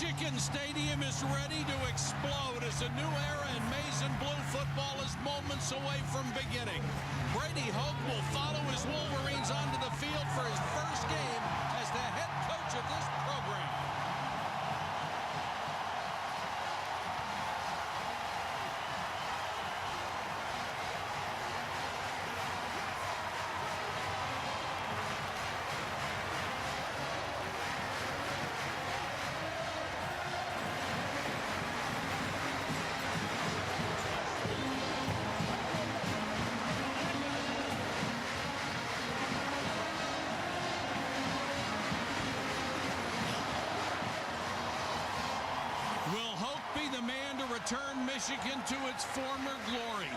Michigan Stadium is ready to explode as a new era in maize and blue football is moments away from beginning. Brady Hoke will follow his Wolverines onto the field for his first game as the head coach of this program. Return Michigan to its former glory.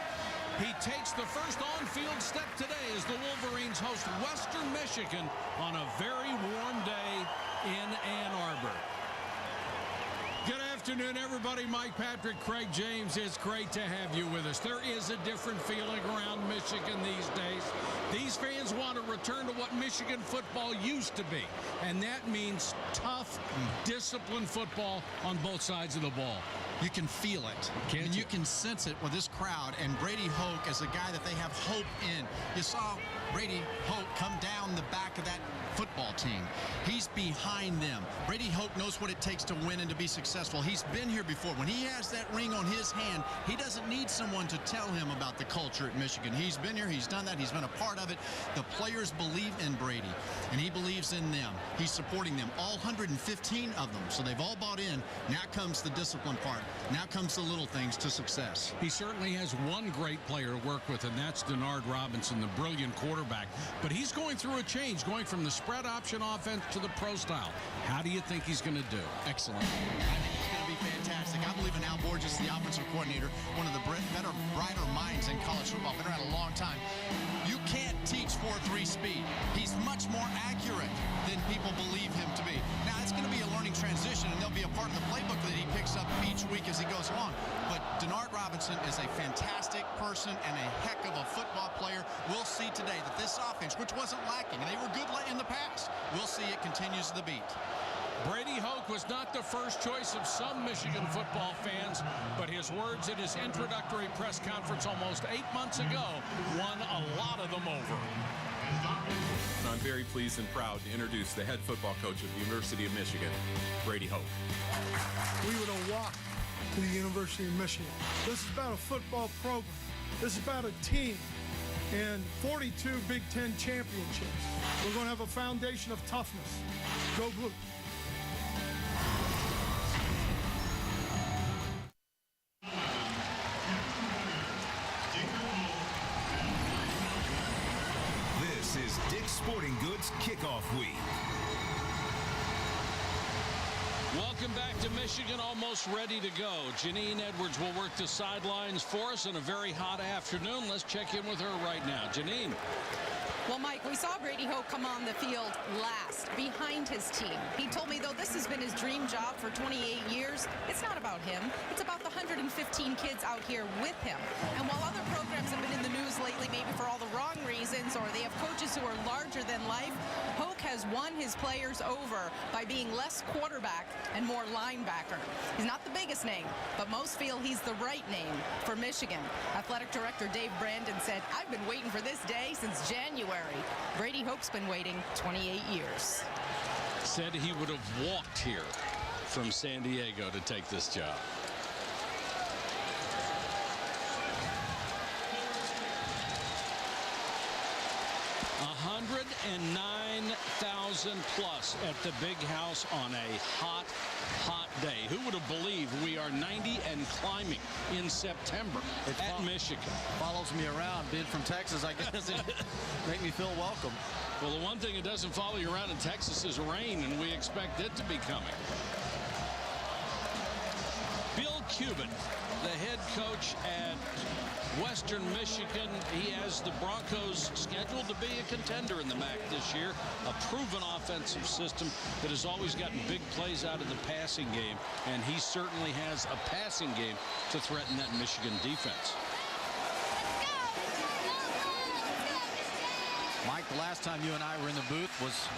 He takes the first on-field step today as the Wolverines host Western Michigan on a very warm day in Ann Arbor. Good afternoon, everybody. Mike Patrick, Craig James. It's great to have you with us. There is a different feeling around Michigan these days. These fans want to return to what Michigan football used to be, and that means tough, disciplined football on both sides of the ball. You can feel it. And you can sense it with this crowd. And Brady Hoke is a guy that they have hope in. You saw Brady Hoke come down the back of that football team. He's behind them. Brady Hoke knows what it takes to win and to be successful. He's been here before. When he has that ring on his hand, he doesn't need someone to tell him about the culture at Michigan. He's been here. He's done that. He's been a part of it. The players believe in Brady, and he believes in them. He's supporting them, all 115 of them. So they've all bought in. Now comes the discipline part. Now comes the little things to success. He certainly has one great player to work with, and that's Denard Robinson, the brilliant quarterback. But he's going through a change, going from the spread option offense to the pro style. How do you think he's going to do? Excellent. I think he's going to be fantastic. I believe in Al Borges, the offensive coordinator, one of the better, brighter minds in college football. Been around a long time. You can't teach 4-3 speed. He's much more accurate than people believe him to be. Now, it's going to be a learning transition, and there'll be a part of the playbook that he picks up each week as he goes along. But Denard Robinson is a fantastic person and a heck of a football player. We'll see today that this offense, which wasn't lacking, and they were good in the past, we'll see it continues the beat. Brady Hoke was not the first choice of some Michigan football fans, but his words in his introductory press conference almost 8 months ago won a lot of them over. I'm very pleased and proud to introduce the head football coach of the University of Michigan, Brady Hoke. We would have walked to the University of Michigan. This is about a football program. This is about a team and 42 Big Ten championships. We're going to have a foundation of toughness. Go Blue. This is Dick's Sporting Goods Kickoff Week. Welcome back to Michigan, almost ready to go. Janine Edwards will work the sidelines for us on a very hot afternoon. Let's check in with her right now. Janine. Well, Mike, we saw Brady Hoke come on the field last, behind his team. He told me, though, this has been his dream job for 28 years. It's not about him. It's about the 115 kids out here with him. And while other programs have been in the news lately, maybe for all the wrong reasons, or they have coaches who are larger than life, Hoke has won his players over by being less quarterback and more linebacker. He's not the biggest name, but most feel he's the right name for Michigan. Athletic Director Dave Brandon said, "I've been waiting for this day since January." Brady Hoke's been waiting 28 years. Said he would have walked here from San Diego to take this job. $109,000 plus at the Big House on a hot day. Who would have believed we are 90 and climbing in September at Michigan? Follows me around. Being from Texas, I guess it make me feel welcome. Well, the one thing that doesn't follow you around in Texas is rain, and we expect it to be coming. Bill Cuban, the head coach at Western Michigan. He has the Broncos scheduled to be a contender in the MAC this year. A proven offensive system that has always gotten big plays out of the passing game. And he certainly has a passing game to threaten that Michigan defense. Mike, the last time you and I were in the booth was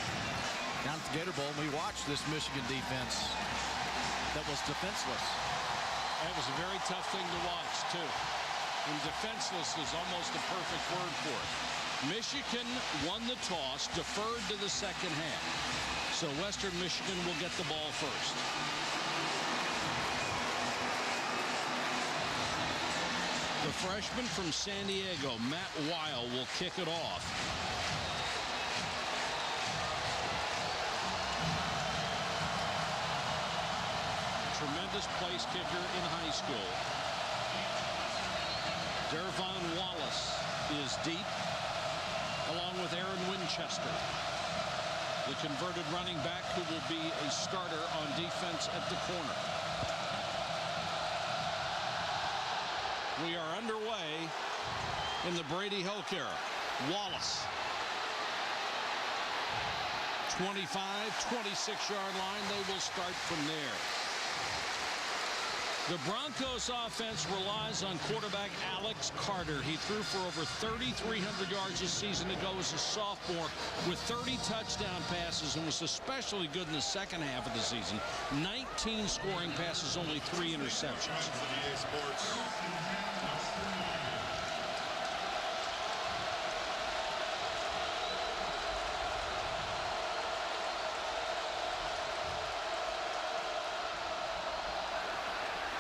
down at the Gator Bowl, and we watched this Michigan defense. that was defenseless. That was a very tough thing to watch, too. And defenseless is almost a perfect word for it. Michigan won the toss, deferred to the second half. So Western Michigan will get the ball first. The freshman from San Diego, Matt Weil, will kick it off. Tremendous place kicker in high school. Dervon Wallace is deep, along with Aaron Winchester, the converted running back who will be a starter on defense at the corner. We are underway in the Brady Hoke era. Wallace, 25, 26-yard line. They will start from there. The Broncos offense relies on quarterback Alex Carter. He threw for over 3,300 yards this season ago as a sophomore with 30 touchdown passes and was especially good in the second half of the season. 19 scoring passes, only 3 interceptions.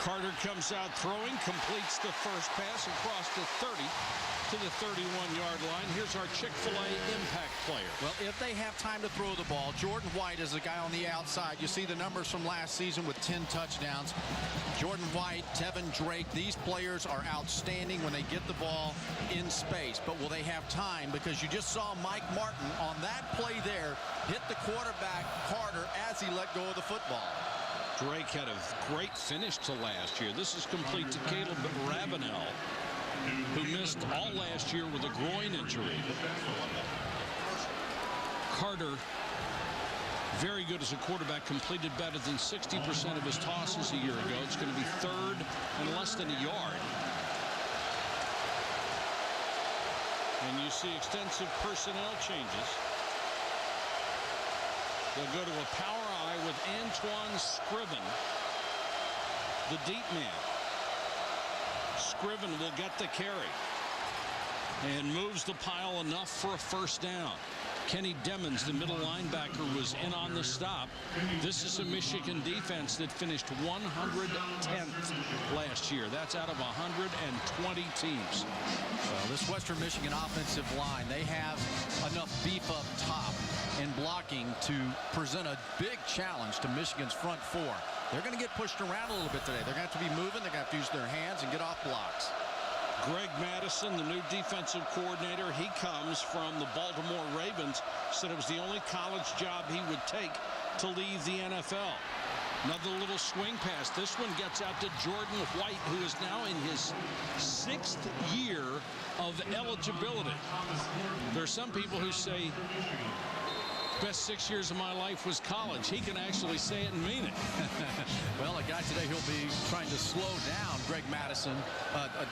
Carter comes out throwing, completes the first pass across the 30 to the 31-yard line. Here's our Chick-fil-A impact player. Well, if they have time to throw the ball, Jordan White is a guy on the outside. You see the numbers from last season with 10 touchdowns. Jordan White, Tevin Drake, these players are outstanding when they get the ball in space. But will they have time? Because you just saw Mike Martin on that play there hit the quarterback Carter as he let go of the football. Drake had a great finish to last year. This is complete to Caleb Ravenel, who missed all last year with a groin injury. Carter, very good as a quarterback, completed better than 60% of his tosses a year ago. It's going to be third and less than a yard. And you see extensive personnel changes. They'll go to a power eye with Antoine Scriven, the deep man. Scriven will get the carry and moves the pile enough for a first down. Kenny Demmons, the middle linebacker, was in on the stop. This is a Michigan defense that finished 110th last year. That's out of 120 teams. Well, this Western Michigan offensive line, they have enough beef up top and blocking to present a big challenge to Michigan's front four. They're going to get pushed around a little bit today. They're going to have to be moving. They're going to have to use their hands and get off blocks. Greg Madison, the new defensive coordinator, he comes from the Baltimore Ravens, said it was the only college job he would take to leave the NFL. Another little swing pass. This one gets out to Jordan White, who is now in his 6th year of eligibility. There are some people who say, best 6 years of my life was college. He can actually say it and mean it. Well, a guy today who'll be trying to slow down Greg Madison.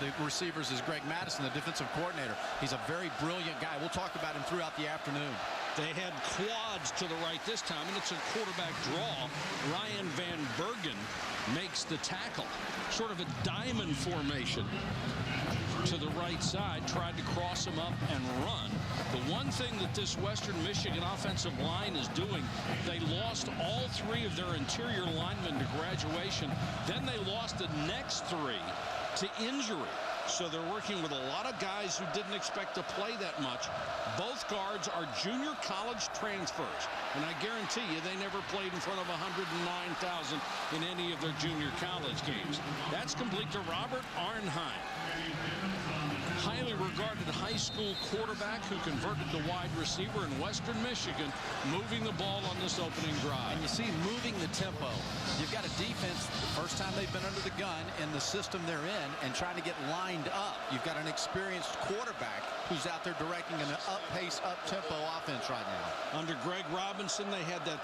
The receivers is Greg Madison, the defensive coordinator. He's a very brilliant guy. We'll talk about him throughout the afternoon. They had quads to the right this time, and it's a quarterback draw. Ryan Van Bergen makes the tackle. Sort of a diamond formation to the right side, tried to cross him up and run. The one thing that this Western Michigan offensive line is doing, they lost all 3 of their interior linemen to graduation. Then they lost the next 3 to injury. So they're working with a lot of guys who didn't expect to play that much. Both guards are junior college transfers. And I guarantee you they never played in front of 109,000 in any of their junior college games. That's complete to Robert Arnheim. Highly regarded high school quarterback who converted to wide receiver in Western Michigan, moving the ball on this opening drive. And you see moving the tempo. You've got a defense, the first time they've been under the gun in the system they're in and trying to get lined up. You've got an experienced quarterback who's out there directing an up-pace, up-tempo offense right now. Under Greg Robinson, they had that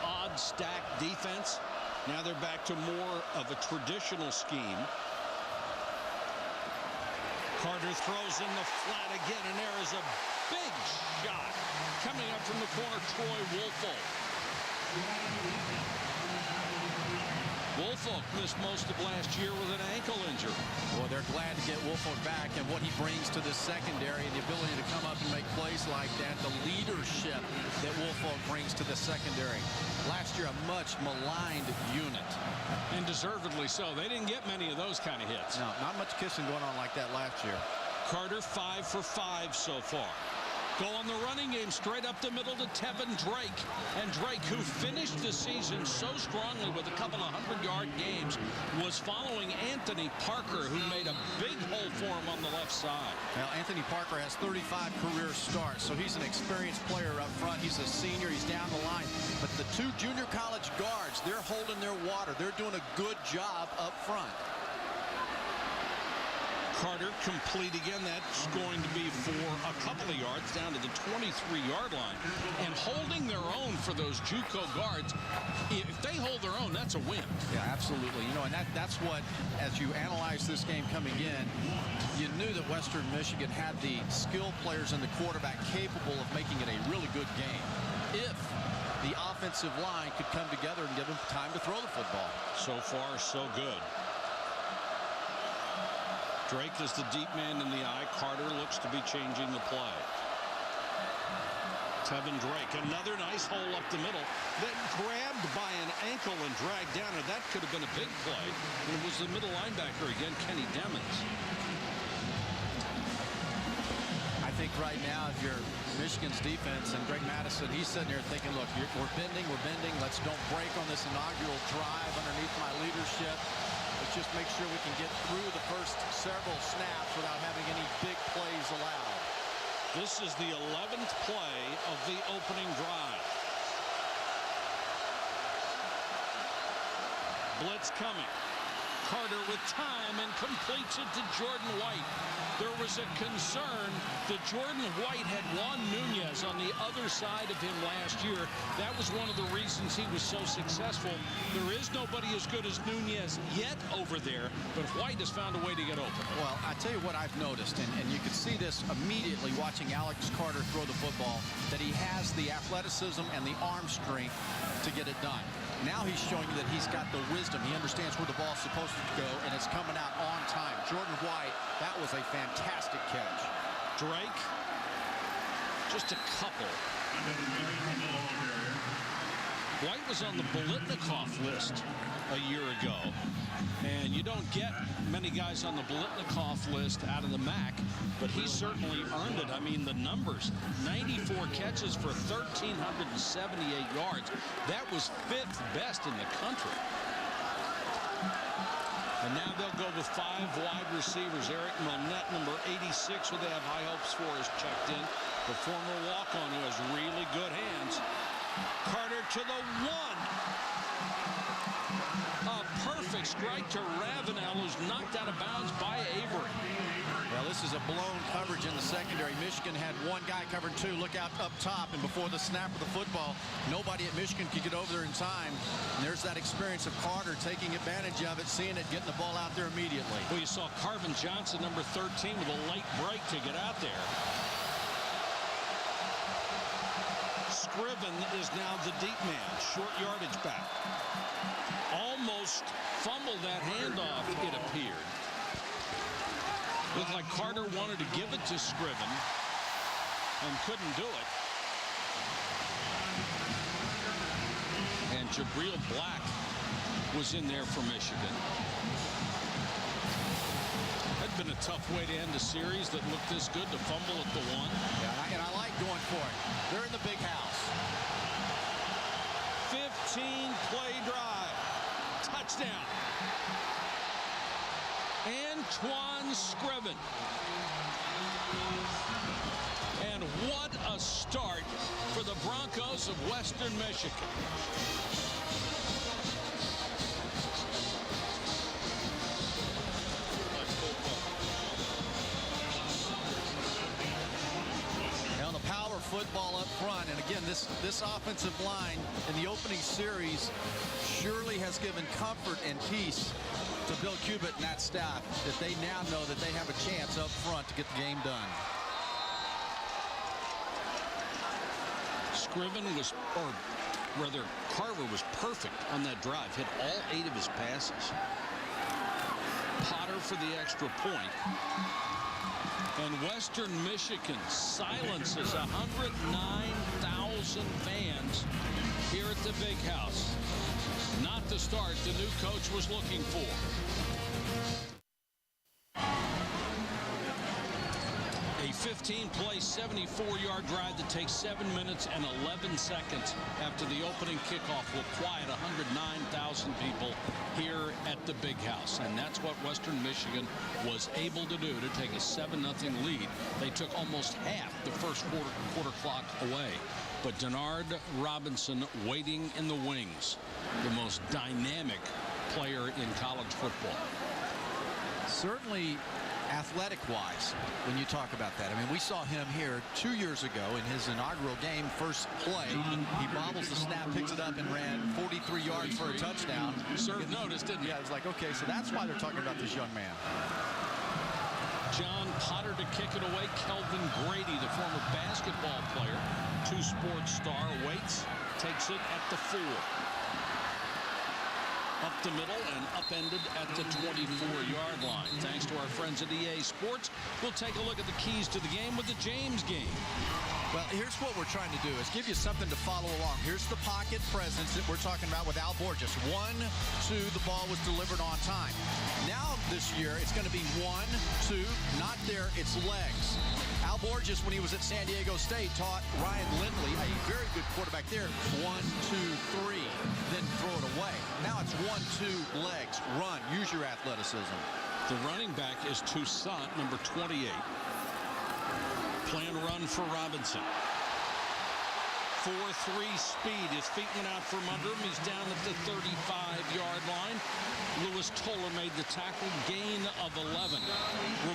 odd stack defense. Now they're back to more of a traditional scheme. Carter throws in the flat again, and there is a big shot coming up from the corner. Troy Woolfolk. Woolfolk missed most of last year with an ankle injury. Well, they're glad to get Woolfolk back, and what he brings to this secondary, the ability to come up and make plays like that, the leadership that Woolfolk brings to the secondary. Last year, a much maligned unit. And deservedly so. They didn't get many of those kind of hits. No, not much kissing going on like that last year. Carter 5 for 5 so far. Go on the running game straight up the middle to Tevin Drake. And Drake, who finished the season so strongly with a couple of 100-yard games, was following Anthony Parker, who made a big hole for him on the left side. Well, Anthony Parker has 35 career starts, so he's an experienced player up front. He's a senior. He's down the line. But the two junior college guards, they're holding their water. They're doing a good job up front. Carter complete again. That's going to be for a couple of yards down to the 23-yard line. And holding their own for those JUCO guards, if they hold their own, that's a win. Yeah, absolutely. You know, and that's what, as you analyze this game coming in, you knew that Western Michigan had the skill players and the quarterback capable of making it a really good game if the offensive line could come together and give them time to throw the football. So far, so good. Drake is the deep man in the eye. Carter looks to be changing the play. Tevin Drake, another nice hole up the middle. That grabbed by an ankle and dragged down, and that could have been a big play. And it was the middle linebacker again, Kenny Demmons. I think right now, if you're Michigan's defense and Greg Madison, he's sitting there thinking, look, we're bending. Let's don't break on this inaugural drive underneath my leadership. Let's just make sure we can get through the first several snaps without having any big plays allowed. This is the 11th play of the opening drive. Blitz coming. Carter with time and completes it to Jordan White. There was a concern that Jordan White had Juan Nunez on the other side of him last year. That was one of the reasons he was so successful. There is nobody as good as Nunez yet over there, but White has found a way to get open. Well, I tell you what I've noticed, and you can see this immediately watching Alex Carter throw the football, that he has the athleticism and the arm strength to get it done. Now he's showing you that he's got the wisdom. He understands where the ball's supposed to go, and it's coming out on time. Jordan White, that was a fantastic catch. Drake, just a couple. White was on the Bolitnikoff list a year ago, and you don't get many guys on the Bolitnikoff list out of the MAC, but he certainly earned it. I mean, the numbers, 94 catches for 1,378 yards. That was 5th best in the country. And now they'll go with 5 wide receivers. Eric Monette, number 86, who they have high hopes for, is checked in. The former walk-on who has really good hands. Carter to the 1. A perfect strike to Ravenel, who's knocked out of bounds by Avery. Well, this is a blown coverage in the secondary. Michigan had one guy covered 2. Look out up top, and before the snap of the football, nobody at Michigan could get over there in time. And there's that experience of Carter taking advantage of it, seeing it, getting the ball out there immediately. Well, you saw Carvin Johnson, number 13, with a late break to get out there. Scriven is now the deep man, short yardage back. Almost fumbled that handoff, it appeared. Looked like Carter wanted to give it to Scriven and couldn't do it. And Jabril Black was in there for Michigan. That'd been a tough way to end a series that looked this good, to fumble at the 1. Yeah, and I like going for it. They're in the big house. 15-play drive. Touchdown. Antoine Scriven. And what a start for the Broncos of Western Michigan. Now the power football up front, and again, this offensive line in the opening series surely has given comfort and peace to Bill Cubitt and that staff, that they now know that they have a chance up front to get the game done. Scriven was, or rather, Carver was perfect on that drive, hit all 8 of his passes. Potter for the extra point. And Western Michigan silences 109,000 fans here at the Big House. Not the start the new coach was looking for. A 15-play, 74-yard drive that takes 7 minutes and 11 seconds after the opening kickoff will quiet 109,000 people here at the Big House. And that's what Western Michigan was able to do to take a 7-0 lead. They took almost half the first quarter clock away. But Denard Robinson waiting in the wings, the most dynamic player in college football. Certainly athletic-wise, when you talk about that. I mean, we saw him here 2 years ago in his inaugural game, first play. He bobbles the snap, picks it up, and ran 43 yards for a touchdown. Served notice, didn't he? Yeah, it was like, okay, so that's why they're talking about this young man. John Potter to kick it away. Kelvin Grady, the former basketball player, two-sport star, waits, takes it at the 4. Up the middle and upended at the 24-yard line. Thanks to our friends at EA Sports, we'll take a look at the keys to the game with the James game. Well, here's what we're trying to do is give you something to follow along. Here's the pocket presence that we're talking about with Al Borges. 1, 2, the ball was delivered on time. Now this year, it's going to be 1, 2, not there, it's legs. Al Borges, when he was at San Diego State, taught Ryan Lindley, a very good quarterback there, 1, 2, 3, then throw it away. Now it's 1, 2, legs, run, use your athleticism. The running back is Toussaint, number 28. Plan run for Robinson. 4-3 speed. His feet went out from under him. He's down at the 35-yard line. Lewis Toller made the tackle, gain of 11.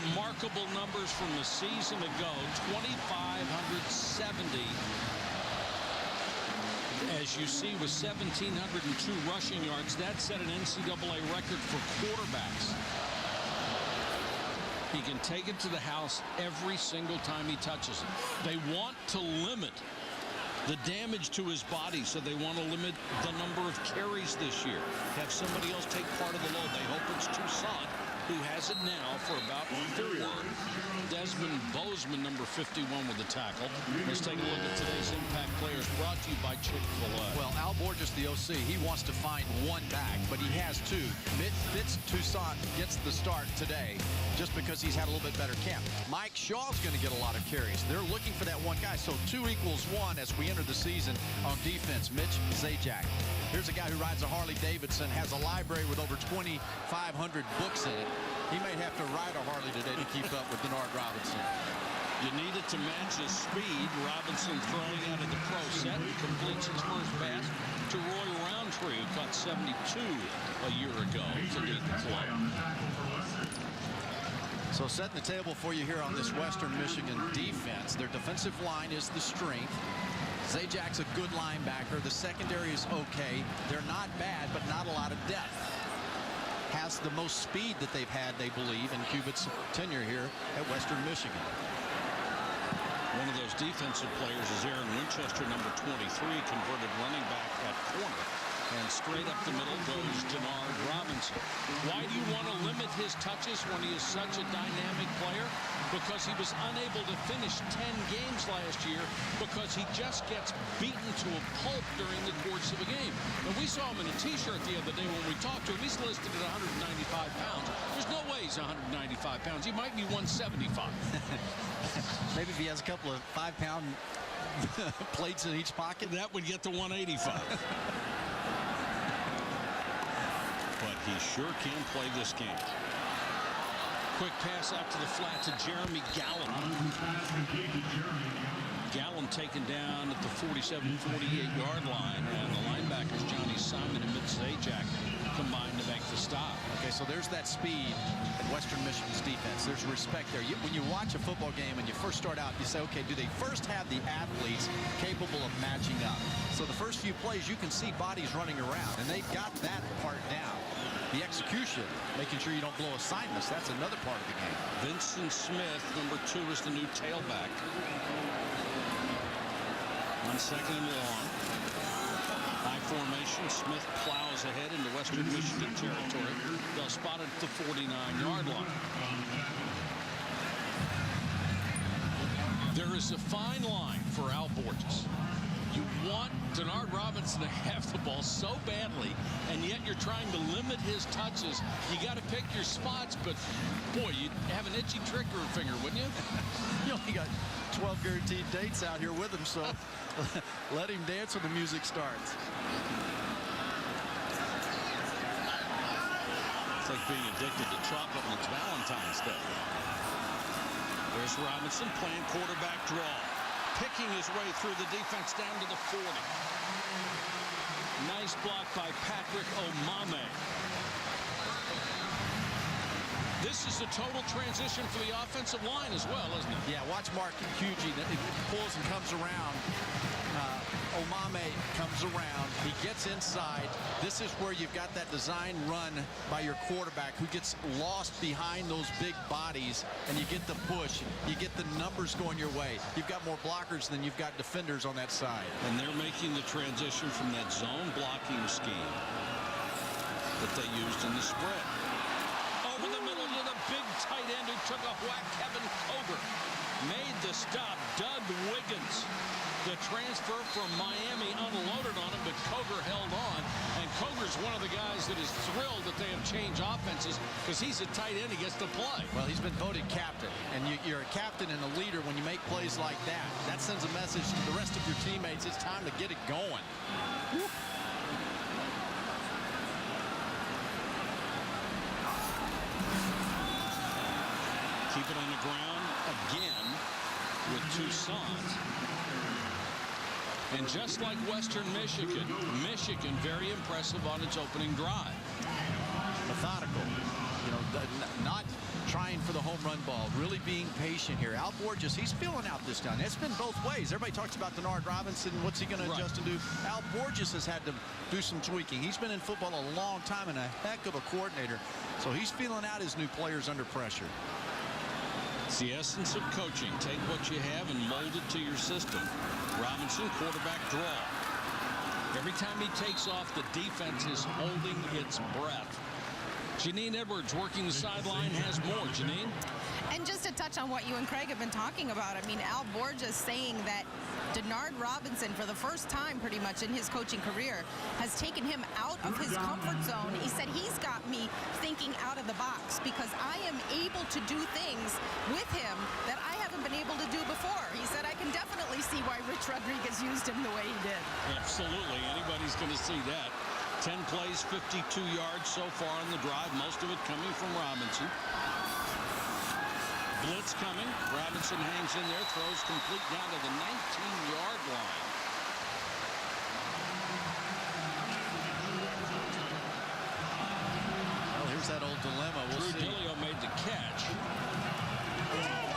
Remarkable numbers from the season ago, 2,570. As you see, with 1,702 rushing yards, that set an NCAA record for quarterbacks. He can take it to the house every single time he touches it. They want to limit the damage to his body, so they want to limit the number of carries this year. Have somebody else take part of the load. They hope it's Toussaint, who has it now for about 4. Desmond Bozeman, number 51, with the tackle. Let's take a look at today's Impact Players, brought to you by Chick-fil-A. Well, Al Borges, the OC, he wants to find one back, but he has 2. Fitz Toussaint gets the start today just because he's had a little bit better camp. Mike Shaw's going to get a lot of carries. They're looking for that one guy. So 2 equals 1 as we enter the season on defense. Mitch Zajac. Here's a guy who rides a Harley Davidson, has a library with over 2,500 books in it. He may have to ride a Harley today to keep up with Denard Robinson. You need it to match his speed. Robinson throwing out of the pro set, completes his first pass to Roy Roundtree, who caught 72 a year ago to lead the club. So setting the table for you here on this Western Michigan defense. Their defensive line is the strength. Zajac's a good linebacker. The secondary is okay. They're not bad, but not a lot of depth. Has the most speed that they've had, they believe, in Cubitt's tenure here at Western Michigan. One of those defensive players is Aaron Winchester, number 23, converted running back at corner. And straight up the middle goes Denard Robinson. Why do you want to limit his touches when he is such a dynamic player? Because he was unable to finish 10 games last year because he just gets beaten to a pulp during the course of a game. And we saw him in a T-shirt the other day when we talked to him. He's listed at 195 pounds. There's no way he's 195 pounds. He might be 175. Maybe if he has a couple of 5-pound plates in each pocket. That would get to 185. But he sure can play this game. Quick pass out to the flat to Jeremy Gallon. Gallon taken down at the 47-48-yard line, and the linebackers Johnny Simon and Mitch Zajac combined to make the stop. Okay, so there's that speed at Western Michigan's defense. There's respect there. When you watch a football game and you first start out, you say, okay, do they first have the athletes capable of matching up? So the first few plays, you can see bodies running around, and they've got that part down. The execution, making sure you don't blow assignments, that's another part of the game. Vincent Smith, number 2, is the new tailback. 1 second and long. formation. Smith plows ahead into Western Michigan territory. They'll spot it at the 49-yard line. There is a fine line for Al Borges. You want Denard Robinson to have the ball so badly, and yet you're trying to limit his touches. You got to pick your spots, but boy, you'd have an itchy trigger finger, wouldn't you? You only got 12 guaranteed dates out here with him, so let him dance when the music starts. It's like being addicted to chocolate and it's Valentine's Day. There's Robinson playing quarterback draw. Picking his way through the defense down to the 40. Nice block by Patrick Omameh. This is a total transition for the offensive line as well, isn't it? Yeah, watch Mark Hugie. He pulls and comes around. Omameh comes around. He gets inside. This is where you've got that design run by your quarterback who gets lost behind those big bodies, and you get the push. You get the numbers going your way. You've got more blockers than you've got defenders on that side. And they're making the transition from that zone blocking scheme that they used in the spread. Over the middle to the big tight end who took a whack, Kevin Coger. Made the stop, Doug Wiggins. The transfer from Miami unloaded on him, but Coger held on. And Coger's one of the guys that is thrilled that they have changed offenses because he's a tight end. He gets to play. Well, he's been voted captain, and you're a captain and a leader when you make plays like that. That sends a message to the rest of your teammates. It's time to get it going. Woo. Keep it on the ground again with Toussaint. And just like Western Michigan, Michigan very impressive on its opening drive. Methodical, you know, not trying for the home run ball, really being patient here. Al Borges, he's feeling out this time. It's been both ways. Everybody talks about Denard Robinson. What's he going to adjust and do? Al Borges has had to do some tweaking. He's been in football a long time and a heck of a coordinator. So he's feeling out his new players under pressure. It's the essence of coaching. Take what you have and mold it to your system. Robinson, quarterback draw. Every time he takes off, the defense is holding its breath. Janine Edwards working the sideline has more. Janine? And just to touch on what you and Craig have been talking about, I mean, Al Borges saying that Denard Robinson, for the first time pretty much in his coaching career, has taken him out of his comfort zone. He said he's got me thinking out of the box because I am able to do things with him that I haven't been able to do before. He said, I can definitely see why Rich Rodriguez used him the way he did. Absolutely. Anybody's going to see that. 10 plays, 52 yards so far on the drive, most of it coming from Robinson. Blitz coming. Robinson hangs in there, throws complete down to the 19-yard line. Well, here's that old dilemma. We'll see. Trudilio made the catch.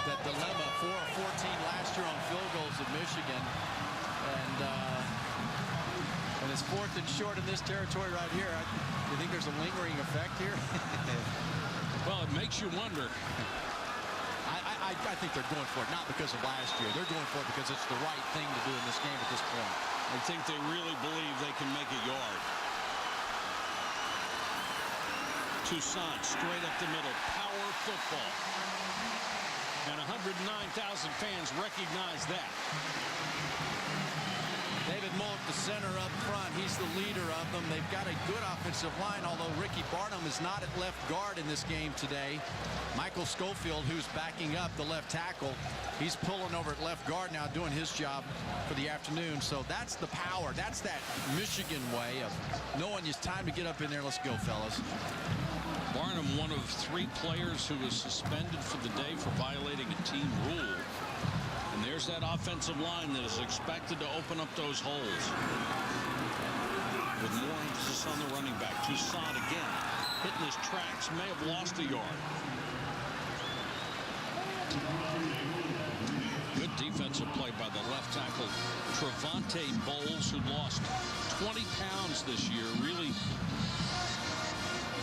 That dilemma, 4 of 14 last year on field goals of Michigan. And it's 4th and short in this territory right here. You think there's a lingering effect here? Well, it makes you wonder. I think they're going for it, not because of last year. They're going for it because it's the right thing to do in this game at this point. I think they really believe they can make a yard. Toussaint straight up the middle. Power football. And 109,000 fans recognize that. David Mulk, the center up front. He's the leader of them. They've got a good offensive line, although Ricky Barnum is not at left guard in this game today. Michael Schofield, who's backing up the left tackle, he's pulling over at left guard now, doing his job for the afternoon. So that's the power. That's that Michigan way of knowing it's time to get up in there. Let's go, fellas. Barnum, one of 3 players who was suspended for the day for violating a team rule. And there's that offensive line that is expected to open up those holes. With more emphasis on the running back. Toussaint again, hitting his tracks, may have lost a yard. Good defensive play by the left tackle, Trevante Bowles, who lost 20 pounds this year. Really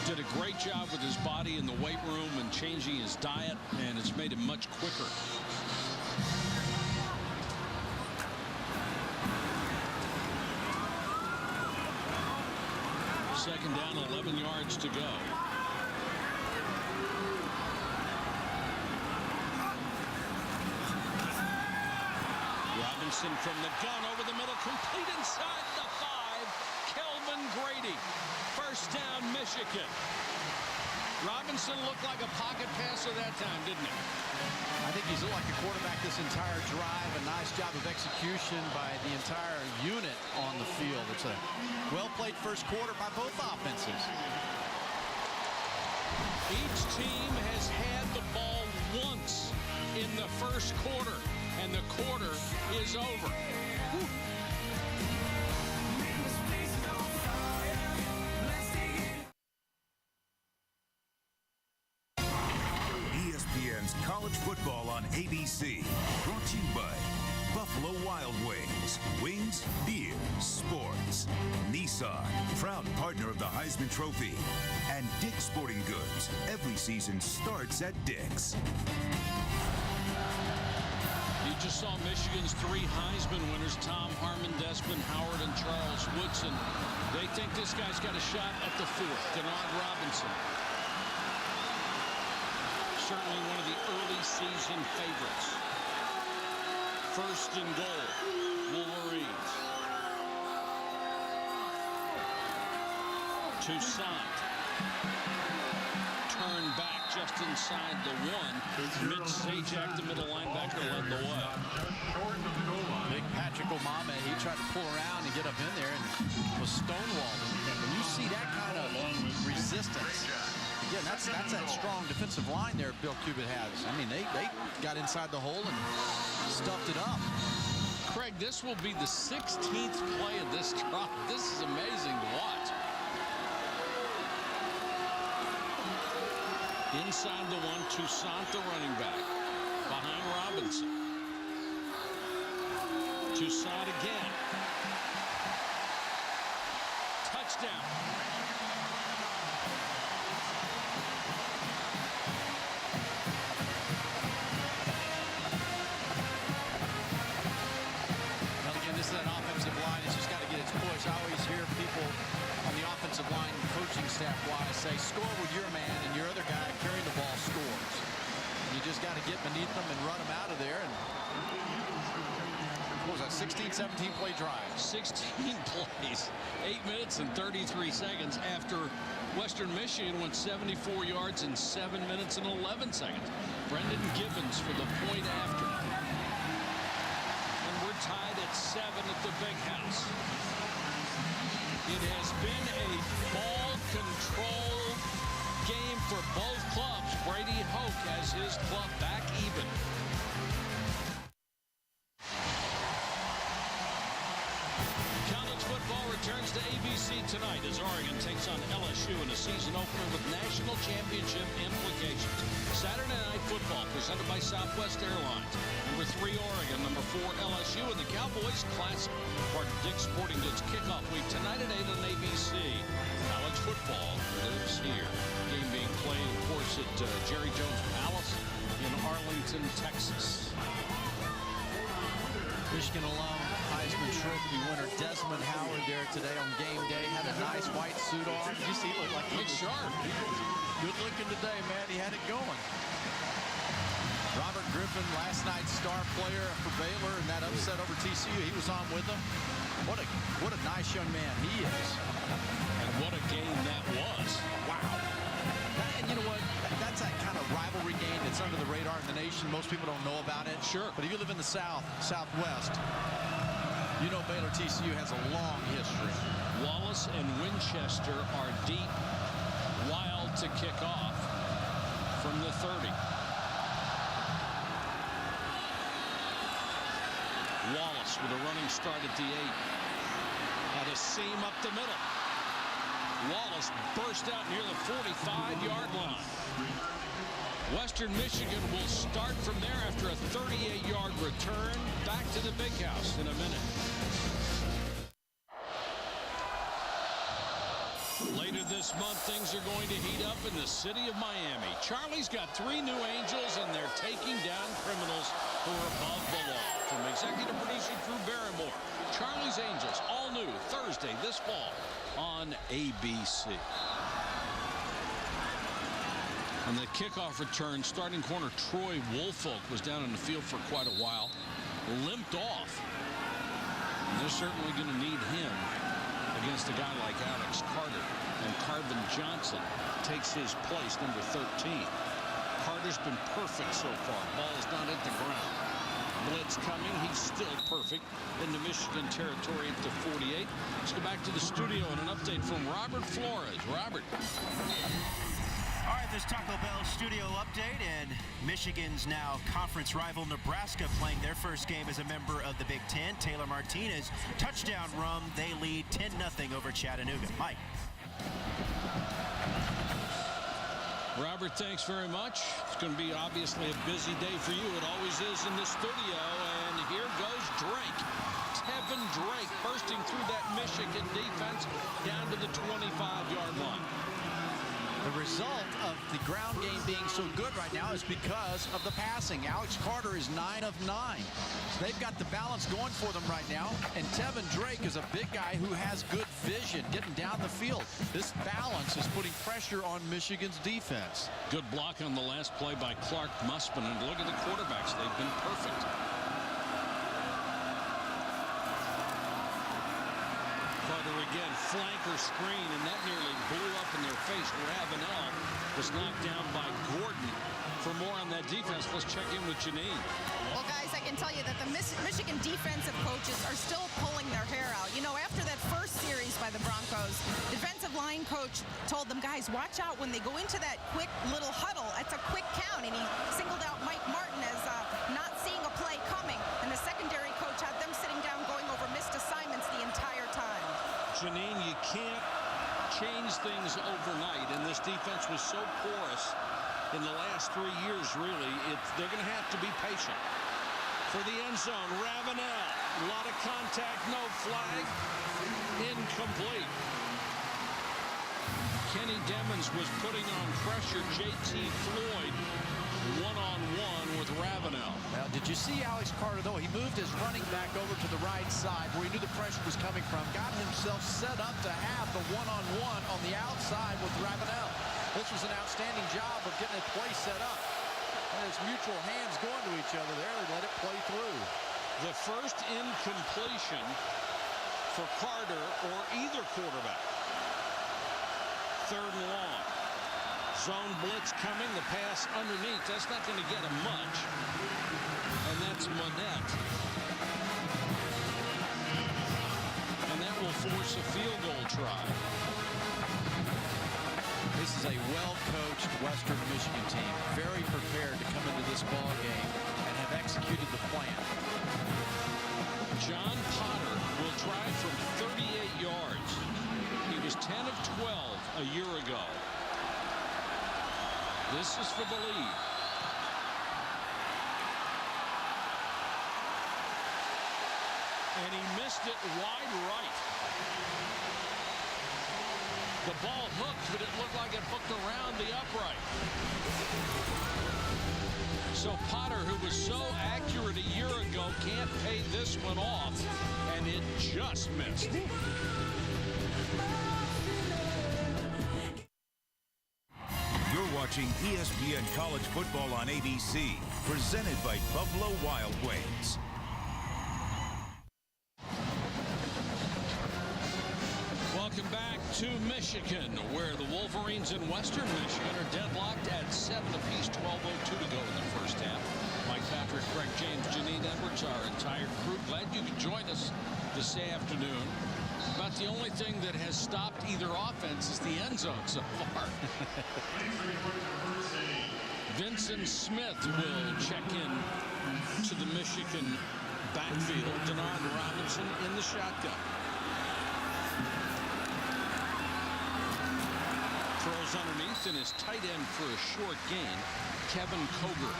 did a great job with his body in the weight room and changing his diet, and it's made him much quicker. Second down, 11 yards to go. Robinson from the gun over the middle, complete inside the 5. Kelvin Grady. First down, Michigan. Robinson looked like a pocket passer that time, didn't he? I think he's looked like a quarterback this entire drive. A nice job of execution by the entire unit on the field. It's a well-played first quarter by both offenses. Each team has had the ball once in the first quarter, and the quarter is over. Whew. ESPN's College Football on ABC. Brought to you by Buffalo Wild Wings. Wings, beer, sports. Nissan, proud partner of the Heisman Trophy. And Dick's Sporting Goods. Every season starts at Dick's. You just saw Michigan's 3 Heisman winners, Tom Harmon, Desmond Howard, and Charles Woodson. They think this guy's got a shot at the 4th, Denard Robinson. Certainly one of the early season favorites. First and goal, Wolverines. Toussaint. Turn back just inside the 1. Mitch Sajak, the middle linebacker, led the way. Big Patrick Omame, he tried to pull around and get up in there and was stonewalled. When you see that kind of resistance, again, that's that strong defensive line there Bill Cubit has. I mean, they got inside the hole and stuffed it up. Craig, this will be the 16th play of this drive. This is amazing to watch. Inside the 1, Toussaint, the running back. Behind Robinson. Toussaint again. Touchdown. Well, again, this is an offensive line. It's just got to get its push. I always hear people on the offensive line coaching staff-wise say, score with your man, and your other guy carrying the ball scores. You just got to get beneath them and run them out of there. And what was that, 16, 17 play drive? 16 plays, 8 minutes and 33 seconds after Western Michigan went 74 yards in 7 minutes and 11 seconds. Brendan Gibbons for the point after. And we're tied at 7 at the Big House. It has been a ball control game for both clubs. Brady Hoke has his club back even. College football returns to ABC tonight as Oregon takes on LSU in a season opener with national championship implications. Saturday Night Football presented by Southwest Airlines. Number 3 Oregon, number 4 LSU, and the Cowboys Classic. Part of Dick's Sporting Goods kickoff week tonight at 8 on ABC. College football lives here. Game being played, of course, at Jerry Jones Palace in Arlington, Texas. Michigan alum, Heisman Trophy winner Desmond Howard there today on game day. Had a nice white suit on. Did you see he looked like he was sharp? Good looking today, man. He had it going. Robert Griffin, last night's star player for Baylor in that upset over TCU. He was on with them. What a nice young man he is. And what a game that was. Wow. And you know what? That's that kind of rivalry game that's under the radar in the nation. Most people don't know about it. Sure. But if you live in the South, Southwest, you know Baylor TCU has a long history. Wallace and Winchester are deep. Wild to kick off from the 30. Wallace with a running start at the 8. Had a seam up the middle. Wallace burst out near the 45-yard line. Western Michigan will start from there after a 38-yard return. Back to the Big House in a minute. Later this month, things are going to heat up in the city of Miami. Charlie's got 3 new Angels, and they're taking down criminals who are above the law. From executive producer Drew Barrymore, Charlie's Angels, all new Thursday this fall. on ABC. On the kickoff return, starting corner Troy Woolfolk was down in the field for quite a while. Limped off. And they're certainly going to need him against a guy like Alex Carter. And Carvin Johnson takes his place, number 13. Carter's been perfect so far. Ball is not at the ground. Blitz coming. He's still perfect into Michigan territory at the 48. Let's go back to the studio and an update from Robert Flores. Robert. All right, this Taco Bell studio update, and Michigan's now conference rival Nebraska playing their first game as a member of the Big Ten. Taylor Martinez, touchdown run. They lead 10-0 over Chattanooga. Mike. Robert, thanks very much. It's going to be obviously a busy day for you. It always is in the studio. And here goes Drake. Tevin Drake bursting through that Michigan defense down to the 25-yard line. The result of the ground game being so good right now is because of the passing. Alex Carter is 9 of 9. So they've got the balance going for them right now. And Tevin Drake is a big guy who has good vision getting down the field. This balance is putting pressure on Michigan's defense. Good block on the last play by Clark Muspin. And look at the quarterbacks. They've been perfect. Carter again, flanker screen, and that nearly blew up in their face. Ravenel was knocked down by Gordon. For more on that defense, let's check in with Janine. Well, guys, I can tell you that the Michigan defensive coaches are still pulling their hair out. You know, after that first series by the Broncos, defensive line coach told them, guys, watch out when they go into that quick little huddle. It's a quick count, and he singled out Mike Martin as not seeing a play coming. And the secondary coach had them sitting down going over missed assignments the entire time. Janine, you can't change things overnight, and this defense was so porous in the last 3 years, really. They're going to have to be patient. For the end zone, Ravenel, a lot of contact, no flag, incomplete. Kenny Demmons was putting on pressure. J.T. Floyd one-on-one with Ravenel. Now, did you see Alex Carter, though? He moved his running back over to the right side where he knew the pressure was coming from, got himself set up to have the one-on-one on the outside with Ravenel. This was an outstanding job of getting a play set up. And it's mutual hands going to each other there. They let it play through. The first incompletion for Carter or either quarterback. Third and long. Zone blitz coming, the pass underneath. That's not going to get him much. And that's Monette. And that will force a field goal try. This is a well-coached Western Michigan team, very prepared to come into this ball game and have executed the plan. John Potter will try from 38 yards. He was 10 of 12 a year ago. This is for the lead. And he missed it wide right. The ball hooked, but it looked like it hooked around the upright. So Potter, who was so accurate a year ago, can't pay this one off, and it just missed. You're watching ESPN College Football on ABC, presented by Buffalo Wild Wings. Welcome back to Michigan, where the Wolverines in Western Michigan are deadlocked at 7 apiece, 12:02 to go in the first half. Mike Patrick, Greg James, Janine Edwards, our entire crew. Glad you could join us this afternoon. About the only thing that has stopped either offense is the end zone so far. Vincent Smith will check in to the Michigan backfield. Denard Robinson in the shotgun. Throws underneath and is tight end for a short gain, Kevin Coger.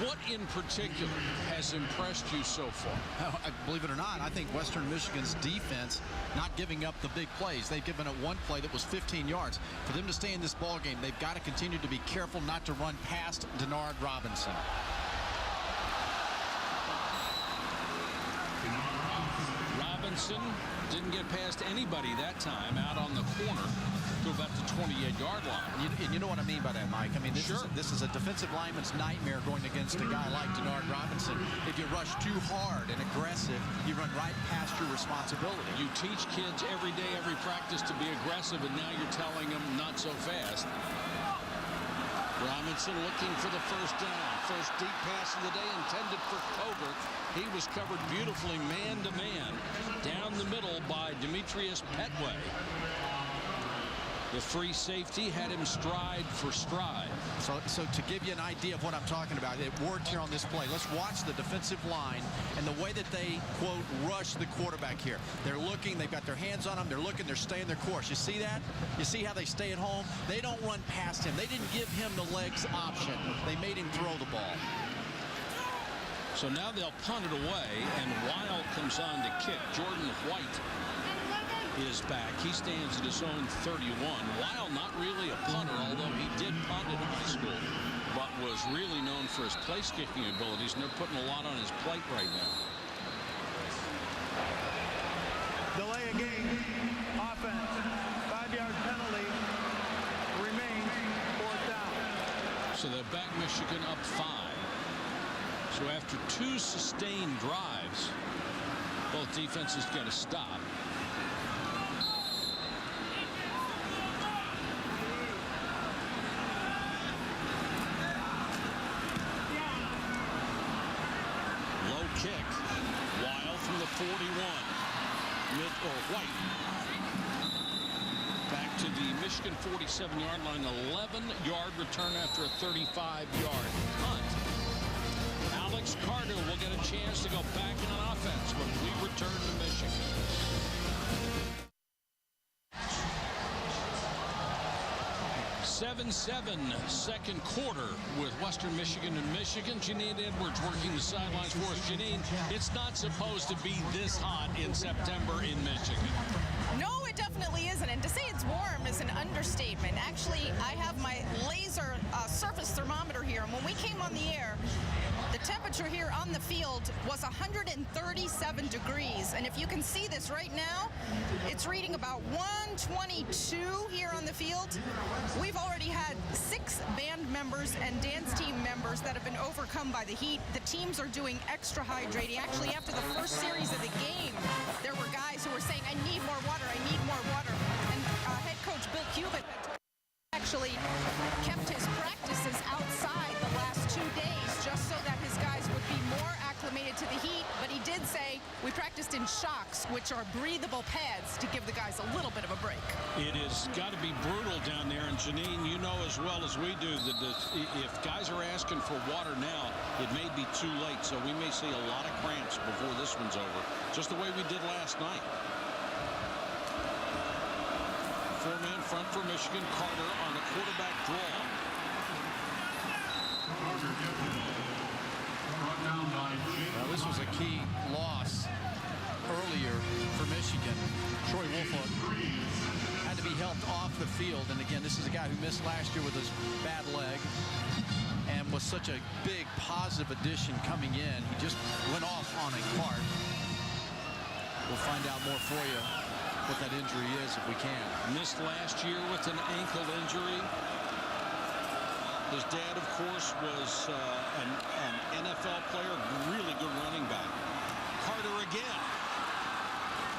What in particular has impressed you so far? Believe it or not, I think Western Michigan's defense not giving up the big plays. They've given up one play that was 15 yards. For them to stay in this ball game, they've got to continue to be careful not to run past Denard Robinson. Robinson didn't get past anybody that time, out on the corner to about the 28-yard line. And you know what I mean by that, Mike. I mean, this is a defensive lineman's nightmare going against a guy like Denard Robinson. If you rush too hard and aggressive, you run right past your responsibility. You teach kids every day, every practice to be aggressive, and now you're telling them not so fast. Robinson looking for the first down. First deep pass of the day intended for Covert. He was covered beautifully man-to-man down the middle by Demetrius Petway. The free safety had him stride for stride. So to give you an idea of what I'm talking about, it worked here on this play. Let's watch the defensive line and the way that they, quote, rush the quarterback here. They're looking, they've got their hands on him, they're looking, they're staying their course. You see that? You see how they stay at home? They don't run past him. They didn't give him the legs option. They made him throw the ball. So now they'll punt it away, and Weil comes on to kick. Jordan White is back. He stands at his own 31. Weil not really a punter, although he did punt in high school, but was really known for his place kicking abilities, and they're putting a lot on his plate right now. Delay a game. Offense. 5-yard penalty. Remains 4th down. So they're back Michigan up 5. So after 2 sustained drives, both defenses got to stop. Low kick. Weil from the 41. White. Back to the Michigan 47-yard line. 11-yard return after a 35-yard punt. Alex Carter will get a chance to go back in on offense when we return to Michigan. Seven second quarter with Western Michigan and Michigan. Janine Edwards working the sidelines for us. Janine, it's not supposed to be this hot in September in Michigan. No, it definitely isn't. And to say it's warm is an understatement. Actually, I have my laser surface thermometer here. And when we came on the air, the temperature here on the field was 137 degrees. And if you can see this right now, it's reading about 122 here on the field. We've already had 6 band members and dance team members that have been overcome by the heat. The teams are doing extra hydrating. Actually, after the first series of the game, there were guys who were saying, I need more water, I need more water. And head coach Bill Cuban actually kept his practices outside the last 2 days just so that his guys would be more acclimated to the heat. But he did say we practiced in shocks, which are breathable pads, to give the guys a little bit of a break. It has got to be brutal down there. And Janine, you know as well as we do that if guys are asking for water now, it may be too late. So we may see a lot of cramps before this one's over, just the way we did last night. 4-man front for Michigan. Carter on the quarterback draw. Well, this was a key loss earlier for Michigan. Troy Woolfolk had to be helped off the field. And again, this is a guy who missed last year with his bad leg and was such a big positive addition coming in. He just went off on a cart. We'll find out more for you what that injury is if we can. Missed last year with an ankle injury. His dad, of course, was an NFL player, really good running back. Carter again.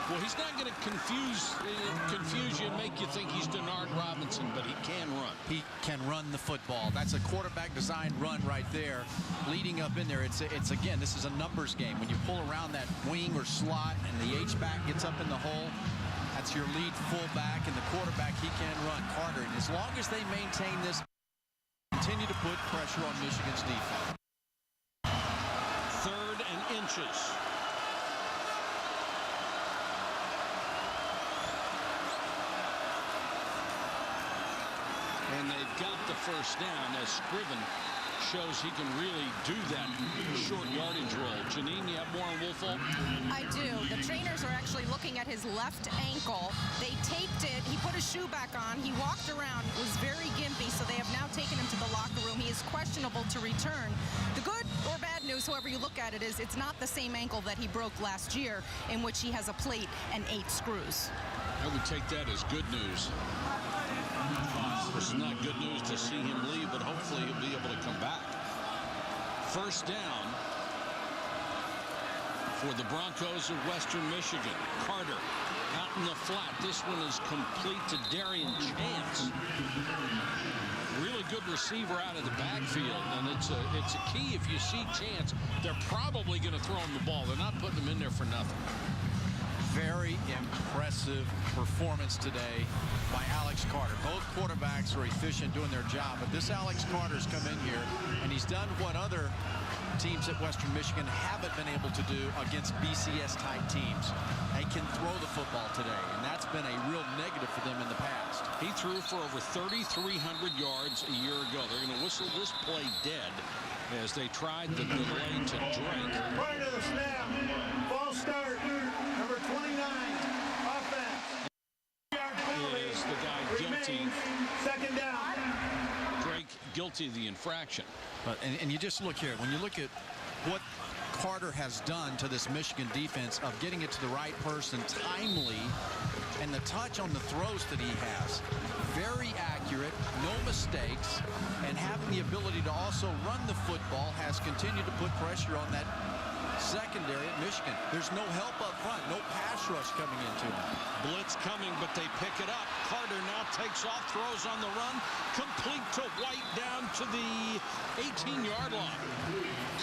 Well, he's not going to confuse you and make you think he's Denard Robinson, but he can run. He can run the football. That's a quarterback designed run right there. Leading up in there, it's again, this is a numbers game. When you pull around that wing or slot and the H-back gets up in the hole, that's your lead fullback, and the quarterback, he can run. Carter, and as long as they maintain this, continue to put pressure on Michigan's defense. 3rd and inches. And they've got the first down as Scriven shows he can really do that short yardage roll. Janine, you have more on Woolfolk? I do. The trainers are actually looking at his left ankle. They taped it. He put his shoe back on. He walked around. It was very gimpy, so they have now taken him to the locker room. He is questionable to return. The good or bad news, however you look at it, is it's not the same ankle that he broke last year, in which he has a plate and 8 screws. I would take that as good news. It's not good news to see him leave, but hopefully he'll be able to come back. First down for the Broncos of Western Michigan. Carter out in the flat. This one is complete to Darian Chance. Really good receiver out of the backfield, and it's a key. If you see Chance, they're probably going to throw him the ball. They're not putting him in there for nothing. Very impressive performance today by Alex Carter. Both quarterbacks are efficient doing their job, but this Alex Carter's come in here and he's done what other teams at Western Michigan haven't been able to do against BCS-type teams. They can throw the football today, and that's been a real negative for them in the past. He threw for over 3,300 yards a year ago. They're going to whistle this play dead as they tried the delay to Drake. Prior to the snap, false start, number 29, offense. Is the guy guilty? Second down. Drake guilty of the infraction. But and you just look here. When you look at what Carter has done to this Michigan defense of getting it to the right person timely, and the touch on the throws that he has, very accurate, no mistakes, and having the ability to also run the football has continued to put pressure on that secondary at Michigan. There's no help up front, no pass rush coming into him. Blitz coming, but they pick it up. Carter now takes off, throws on the run, complete to White down to the 18-yard line.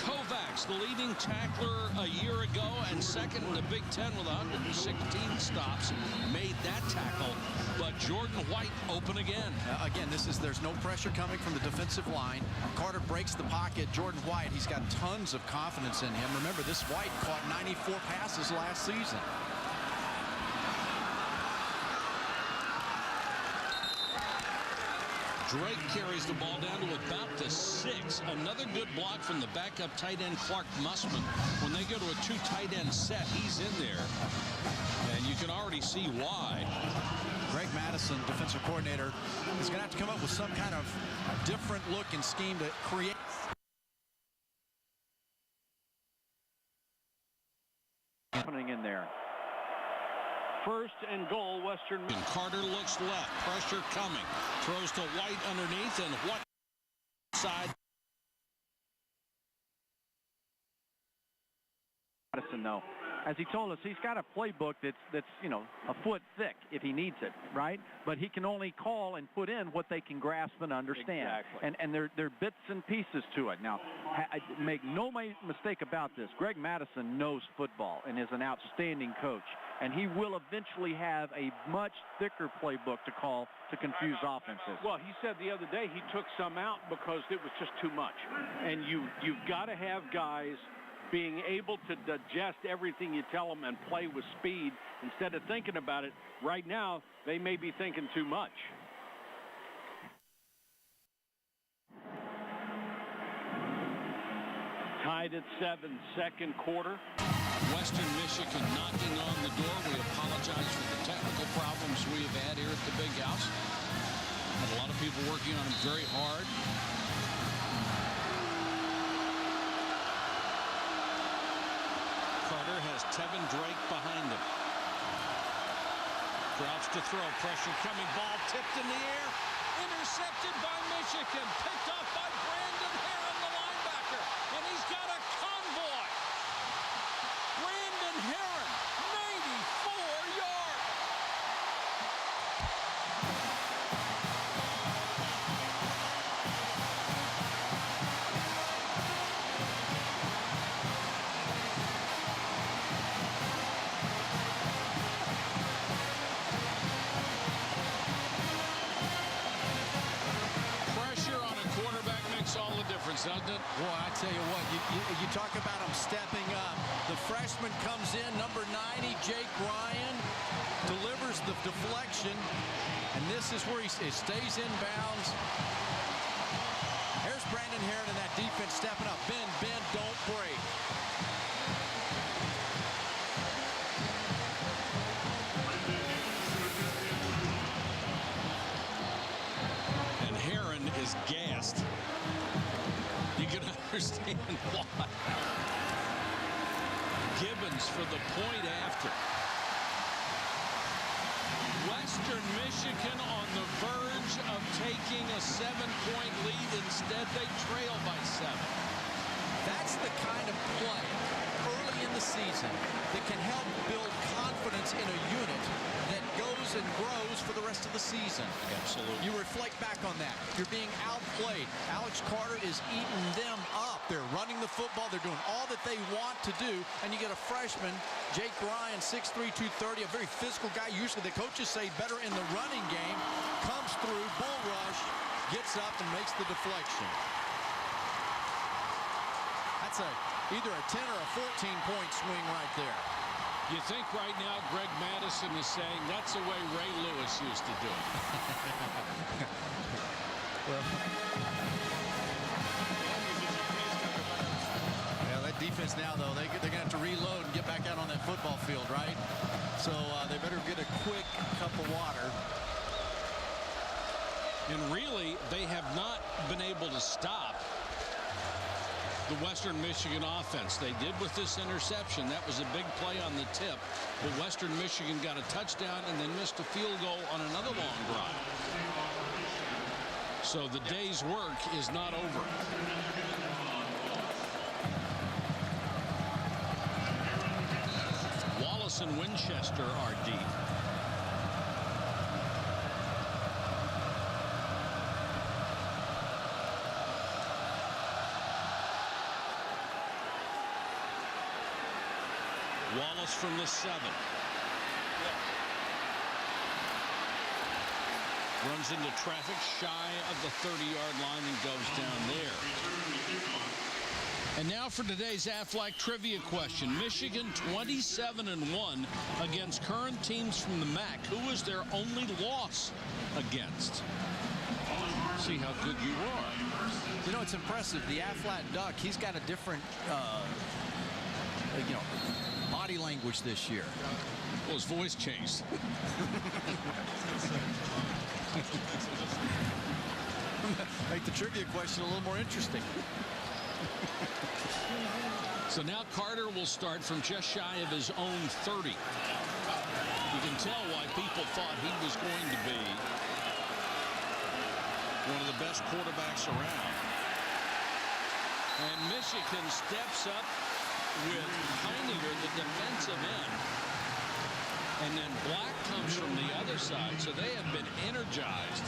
Kovacs, the leading tackler a year ago and second in the Big Ten with 116 stops, made that tackle, but Jordan White open again. Again, there's no pressure coming from the defensive line. Carter breaks the pocket. Jordan White, he's got tons of confidence in him. Remember, this White caught 94 passes last season. Drake carries the ball down to about the 6. Another good block from the backup tight end Clark Mussman. When they go to a 2 tight end set, he's in there, and you can already see why. Greg Madison, defensive coordinator, is going to have to come up with some kind of different look and scheme to create. Happening in there. First and goal, Western. And Carter looks left. Pressure coming. Throws to White underneath, and White side. Madison, though, as he told us, he's got a playbook that's a foot thick if he needs it, right? But he can only call and put in what they can grasp and understand. Exactly. And there are bits and pieces to it. Now, make no mistake about this. Greg Madison knows football and is an outstanding coach. And he will eventually have a much thicker playbook to call to confuse offenses. Well, he said the other day he took some out because it was just too much. And you've got to have guys being able to digest everything you tell them and play with speed instead of thinking about it. Right now, they may be thinking too much. Tied at 7, second quarter. Western Michigan knocking on the door. We apologize for the technical problems we have had here at the Big House. Had a lot of people working on them very hard. Carter has Tevin Drake behind him. Crouch to throw. Pressure coming. Ball tipped in the air. Intercepted by Michigan. Picked off by Brandon Herron, the linebacker. And he's got a convoy. Brandon Herron, 94 yards. Pressure on a quarterback makes all the difference, doesn't it? Boy, I tell you what, you talk about him stepping up. The freshman comes in, number 90, Jake Ryan, delivers the deflection, and this is where he stays in bounds. Here's Brandon Herron and that defense stepping up. Bend, don't break. And Herron is gassed. You can understand And Watt. Gibbons for the point after. Western Michigan on the verge of taking a 7-point lead. Instead, they trail by 7. That's the kind of play early in the season that can help build confidence in a unit that goes and grows for the rest of the season. Absolutely. You reflect back on that. You're being outplayed. Alex Carter is eating them up. They're running the football. They're doing all that they want to do. And you get a freshman, Jake Ryan, 6'3", 230, a very physical guy. Usually the coaches say better in the running game. Comes through, bull rush, gets up and makes the deflection. That's either a 10 or a 14-point swing right there. You think right now Greg Madison is saying that's the way Ray Lewis used to do it. Yeah, that defense now, though, they're going to have to reload and get back out on that football field, right? So they better get a quick cup of water. And really, they have not been able to stop the Western Michigan offense. They did with this interception. That was a big play on the tip. But Western Michigan got a touchdown and then missed a field goal on another long drive. So the day's work is not over. Wallace and Winchester are deep. Wallace from the 7. Runs into traffic shy of the 30-yard line and goes down there. And now for today's Aflac trivia question. Michigan 27-1 against current teams from the MAC. Who is their only loss against? See how good you are. You know, it's impressive. The Aflac Duck, he's got a different, body language this year. Well, his voice changed. Make the trivia question a little more interesting. So now Carter will start from just shy of his own 30. You can tell why people thought he was going to be one of the best quarterbacks around. And Michigan steps up with Heiniger, the defensive end. And then Black comes from the other side. So they have been energized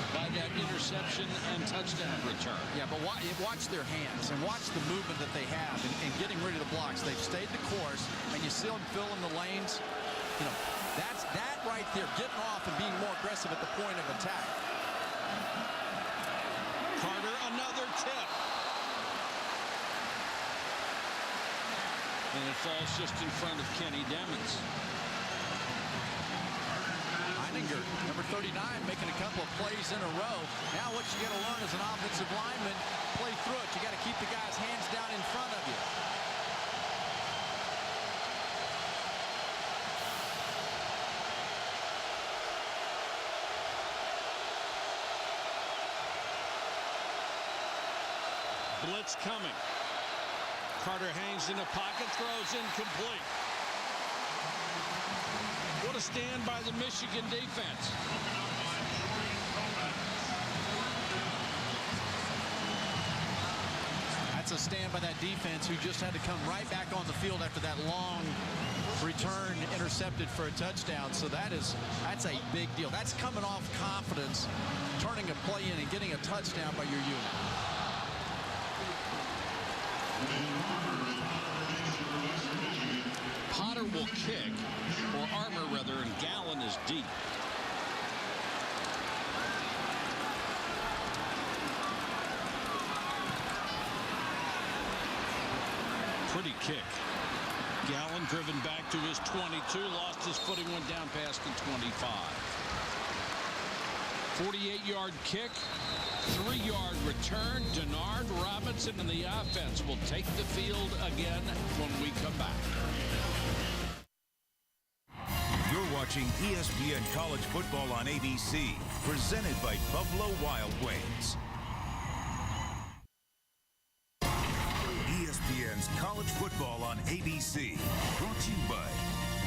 by that interception and touchdown return. Yeah, but watch their hands and watch the movement that they have in getting rid of the blocks. They've stayed the course, and you see them filling the lanes. You know, that's that right there, getting off and being more aggressive at the point of attack. Carter, another tip. And it falls just in front of Kenny Demmons. Heininger, number 39, making a couple of plays in a row. Now what you got to learn as an offensive lineman, play through it. You got to keep the guy's hands down in front of you. Blitz coming. Carter hangs in the pocket, throws incomplete. What a stand by the Michigan defense. That's a stand by that defense who just had to come right back on the field after that long return intercepted for a touchdown. So that's a big deal. That's coming off confidence, turning a play in and getting a touchdown by your unit. Potter will kick, or Armour rather, and Gallen is deep. Pretty kick. Gallen driven back to his 22, lost his footing, went down past the 25. 48-yard kick. 3-yard return. Denard Robinson and the offense will take the field again when we come back. You're watching ESPN College Football on ABC, presented by Buffalo Wild Wings. ABC. Brought to you by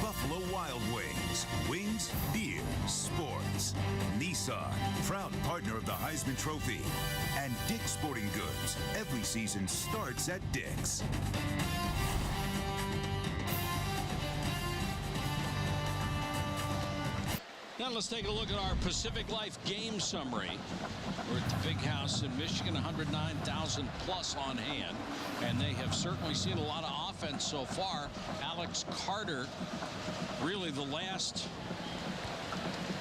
Buffalo Wild Wings. Wings, beer, sports. Nissan, proud partner of the Heisman Trophy. And Dick's Sporting Goods. Every season starts at Dick's. Now let's take a look at our Pacific Life game summary. We're at the Big House in Michigan, 109,000 plus on hand, and they have certainly seen a lot of offense so far. Alex Carter, really the last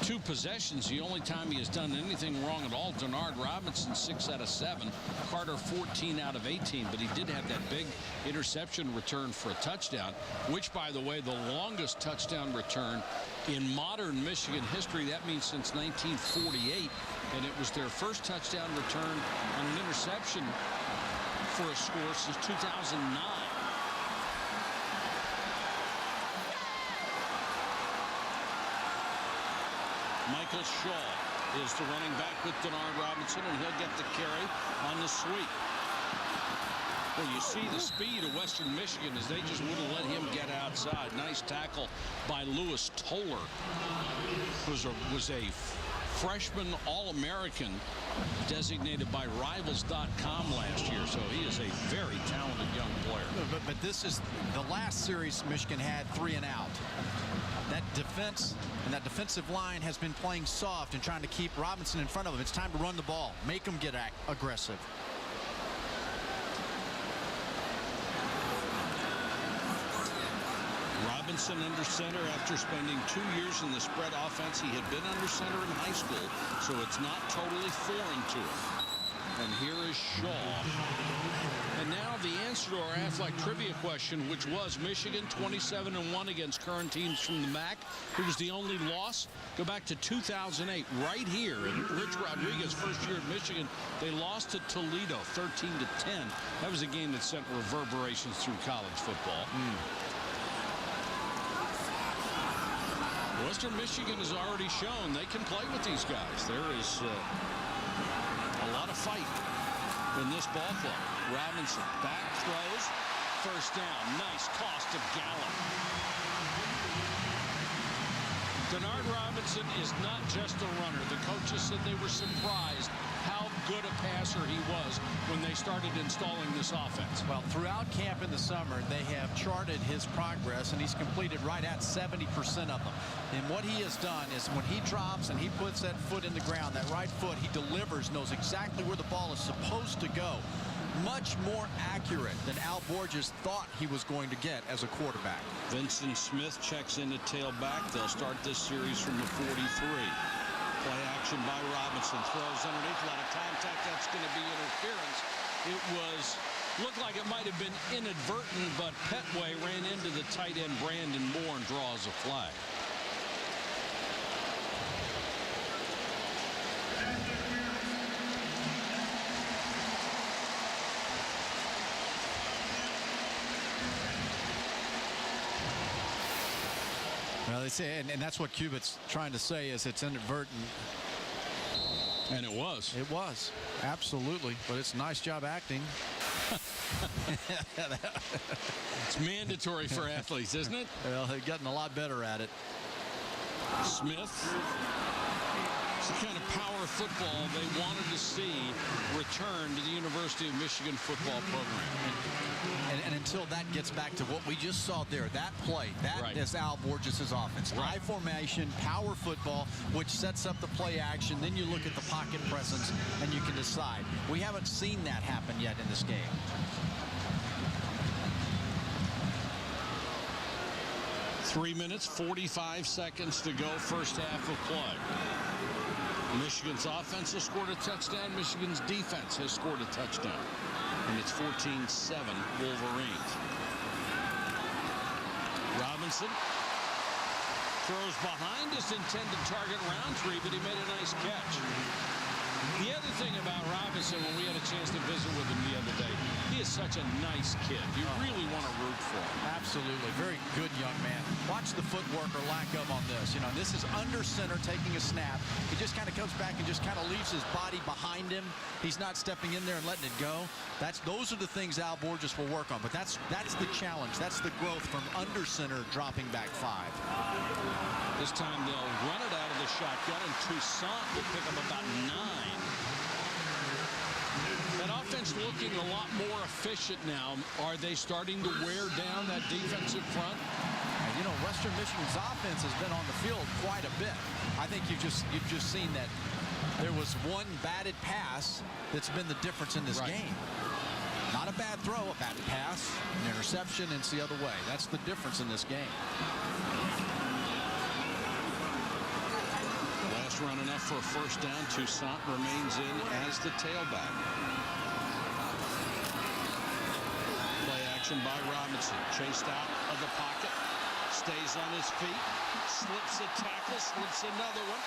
2 possessions, the only time he has done anything wrong at all. Denard Robinson 6 out of 7, Carter 14 out of 18, but he did have that big interception return for a touchdown, which, by the way, the longest touchdown return in modern Michigan history. That means since 1948, and it was their first touchdown return on an interception for a score since 2009. Michael Shaw is the running back with Denard Robinson, and he'll get the carry on the sweep. Well, you see the speed of Western Michigan as they just wouldn't let him get outside. Nice tackle by Lewis Toller, who was a freshman All-American designated by Rivals.com last year, so he is a very talented young player. But this is the last series Michigan had 3 and out. That defense and that defensive line has been playing soft and trying to keep Robinson in front of him. It's time to run the ball, make him get aggressive. Robinson under center after spending 2 years in the spread offense. He had been under center in high school, so it's not totally foreign to him. And here is Shaw. And now the answer to our Aflac trivia question, which was Michigan 27-1 against current teams from the MAC. It was the only loss. Go back to 2008, right here in Rich Rodriguez' first year at Michigan. They lost to Toledo 13-10. That was a game that sent reverberations through college football. Western Michigan has already shown they can play with these guys. There is a lot of fight in this ball club. Robinson back throws, first down. Nice toss to Gallup. Denard Robinson is not just a runner. The coaches said they were surprised how good a passer he was when they started installing this offense. Well, throughout camp in the summer, they have charted his progress, and he's completed right at 70% of them. And what he has done is when he drops and he puts that foot in the ground, that right foot, he delivers, knows exactly where the ball is supposed to go. Much more accurate than Al Borges thought he was going to get as a quarterback. Vincent Smith checks in at tailback. They'll start this series from the 43. Play action by Robinson. Throws underneath. A lot of contact. That's going to be interference. It looked like it might have been inadvertent, but Petway ran into the tight end Brandon Moore and draws a flag. Well, they say, and that's what Cubitt's trying to say, is it's inadvertent. And it was. It was. Absolutely. But it's a nice job acting. It's mandatory for athletes, isn't it? Well, they've gotten a lot better at it. Smith. It's the kind of power football they wanted to see return to the University of Michigan football program. And until that gets back to what we just saw there, that play, that is Al Borges' offense. High formation, power football, which sets up the play action. Then you look at the pocket presence, and you can decide. We haven't seen that happen yet in this game. Three minutes, 45 seconds to go, first half of play. Michigan's offense has scored a touchdown. Michigan's defense has scored a touchdown. And it's 14-7 Wolverines. Robinson throws behind his intended target Roundtree, but he made a nice catch. The other thing about Robinson, when we had a chance to visit with him the other day, he is such a nice kid. You really want to root for him. Absolutely. Very good young man. Watch watch the footwork or lack of on this. You know, this is under center taking a snap. He just kind of comes back and just kind of leaves his body behind him. He's not stepping in there and letting it go. Those are the things Al Borges will work on. But that's the challenge. That's the growth from under center dropping back 5. This time they'll run it out of the shotgun, and Toussaint will pick up about 9. That offense looking a lot more efficient now. Are they starting to wear down that defensive front? And, you know, Western Michigan's offense has been on the field quite a bit. I think you've just seen that there was one batted pass that's been the difference in this game. Not a bad throw, a batted pass, an interception, and it's the other way. That's the difference in this game. Last run enough for a first down. Toussaint remains in as the tailback. Play action by Robinson. Chased out of the pocket. Stays on his feet. Slips a tackle. Slips another one.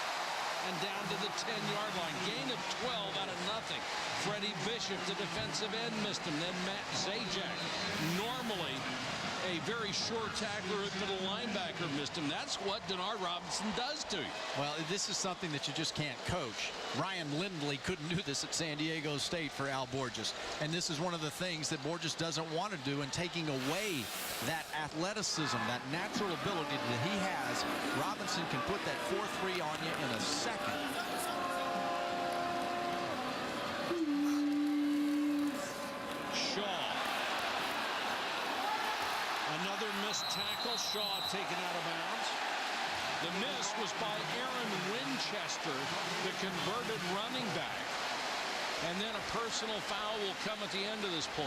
And down to the 10-yard line. Gain of 12 out of nothing. Freddie Bishop, the defensive end, missed him. Then Matt Zajac, normally a very short tackler at middle linebacker, missed him. That's what Denard Robinson does to you. Well, this is something that you just can't coach. Ryan Lindley couldn't do this at San Diego State for Al Borges. And this is one of the things that Borges doesn't want to do, and taking away that athleticism, that natural ability that he has. Robinson can put that 4-3 on you in a second. Shaw. Another missed tackle. Shaw taken out of bounds. The miss was by Aaron Winchester, the converted running back. And then a personal foul will come at the end of this play.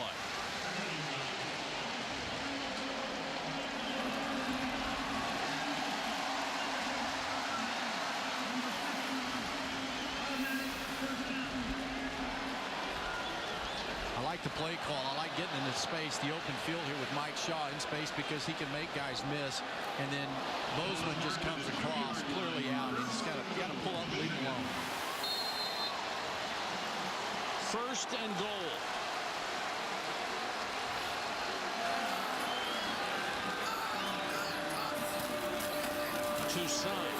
I like the play call. I like getting into space, the open field here with Mike Shaw in space, because he can make guys miss. And then Bozeman just comes across clearly out. He's got to pull up and leave him alone. First and goal. Toussaint.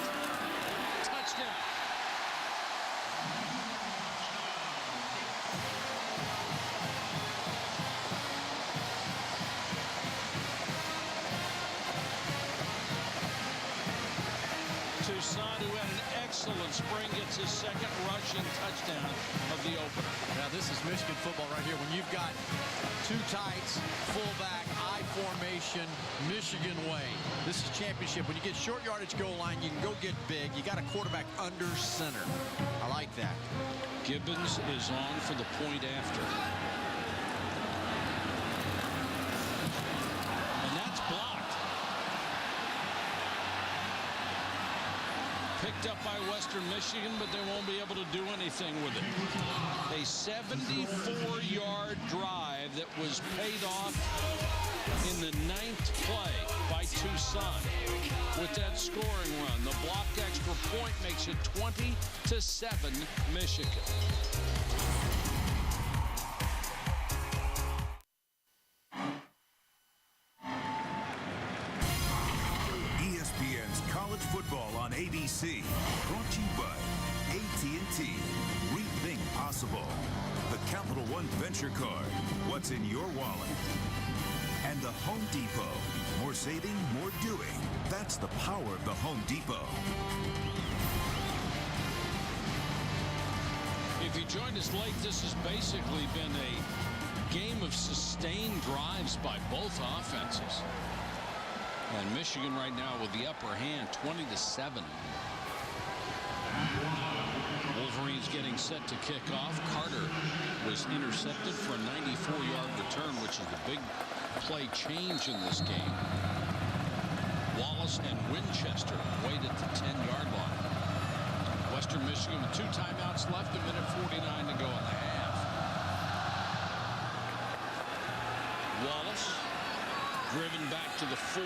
Touchdown. Toussaint, who had an excellent spring, gets his second rushing touchdown of the opener. Now, this is Michigan football right here. When you've got two tights, fullback, I formation, Michigan way. This is championship. When you get short yardage goal line, you can go get big. You got a quarterback under center. I like that. Gibbons is on for the point after. And that's blocked. Picked up by Western Michigan, but they won't be able to do anything with it. A 74-yard drive that was paid off in the 9th play by Toussaint. With that scoring run, the blocked extra point makes it 20-7 Michigan. ESPN's College Football on ABC. Brought to you by AT&T. Rethink possible. The Capital One Venture Card. What's in your wallet? And the Home Depot. More saving, more doing. That's the power of the Home Depot. If you joined us late, this has basically been a game of sustained drives by both offenses. And Michigan right now with the upper hand, 20-7. Wolverines getting set to kick off. Carter was intercepted for a 94-yard return, which is the big play change in this game. Wallace and Winchester wait at the 10-yard line. Western Michigan with 2 timeouts left, a minute 49 to go in the half. Wallace driven back to the 4.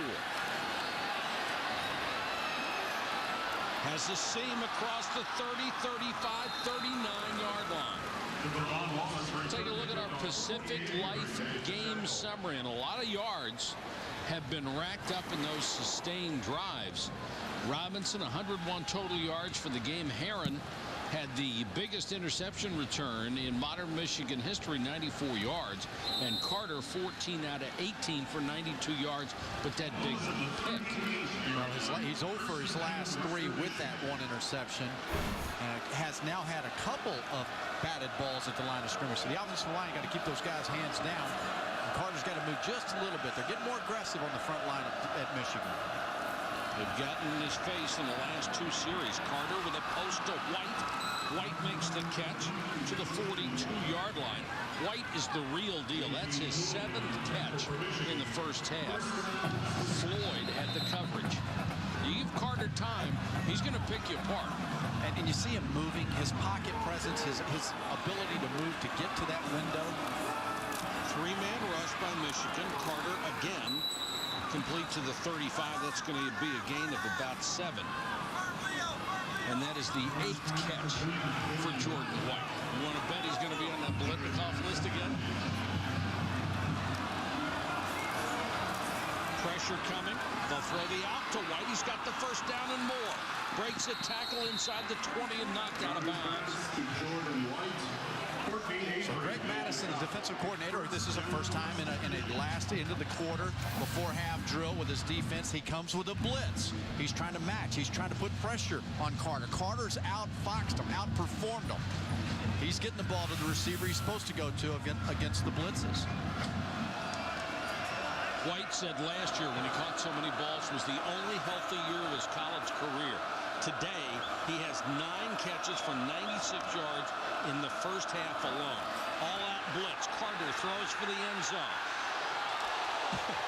Has a seam across the 30, 35, 39-yard line. Take a look at our Pacific Life game summary, and a lot of yards have been racked up in those sustained drives. Robinson, 101 total yards for the game. Heron had the biggest interception return in modern Michigan history, 94 yards. And Carter, 14 out of 18 for 92 yards, but that big pick. Well, he's 0 for his last 3 with that one interception. Has now had a couple of batted balls at the line of scrimmage. So the offensive line got to keep those guys' hands down. And Carter's got to move just a little bit. They're getting more aggressive on the front line at Michigan. They've gotten in his face in the last 2 series. Carter with a post to White. White makes the catch to the 42-yard line. White is the real deal. That's his 7th catch in the first half. Floyd had the coverage. You give Carter time, he's going to pick you apart. And you see him moving, his pocket presence, his ability to move to get to that window. 3-man rush by Michigan. Carter again complete to the 35. That's going to be a gain of about 7. And that is the 8th catch for Jordan White. You want to bet he's going to be on that Biletnikoff list again? Pressure coming. They'll throw the out to White. He's got the first down and more. Breaks a tackle inside the 20 and knocked out of bounds. So Greg Madison, the defensive coordinator, this is the first time in a last end of the quarter before half drill with his defense. He comes with a blitz. He's trying to match. He's trying to put pressure on Carter. Carter's outfoxed him, outperformed him. He's getting the ball to the receiver he's supposed to go to against the blitzes. White said last year when he caught so many balls was the only healthy year of his college career. Today, he has 9 catches for 96 yards in the first half alone. All-out blitz. Carter throws for the end zone.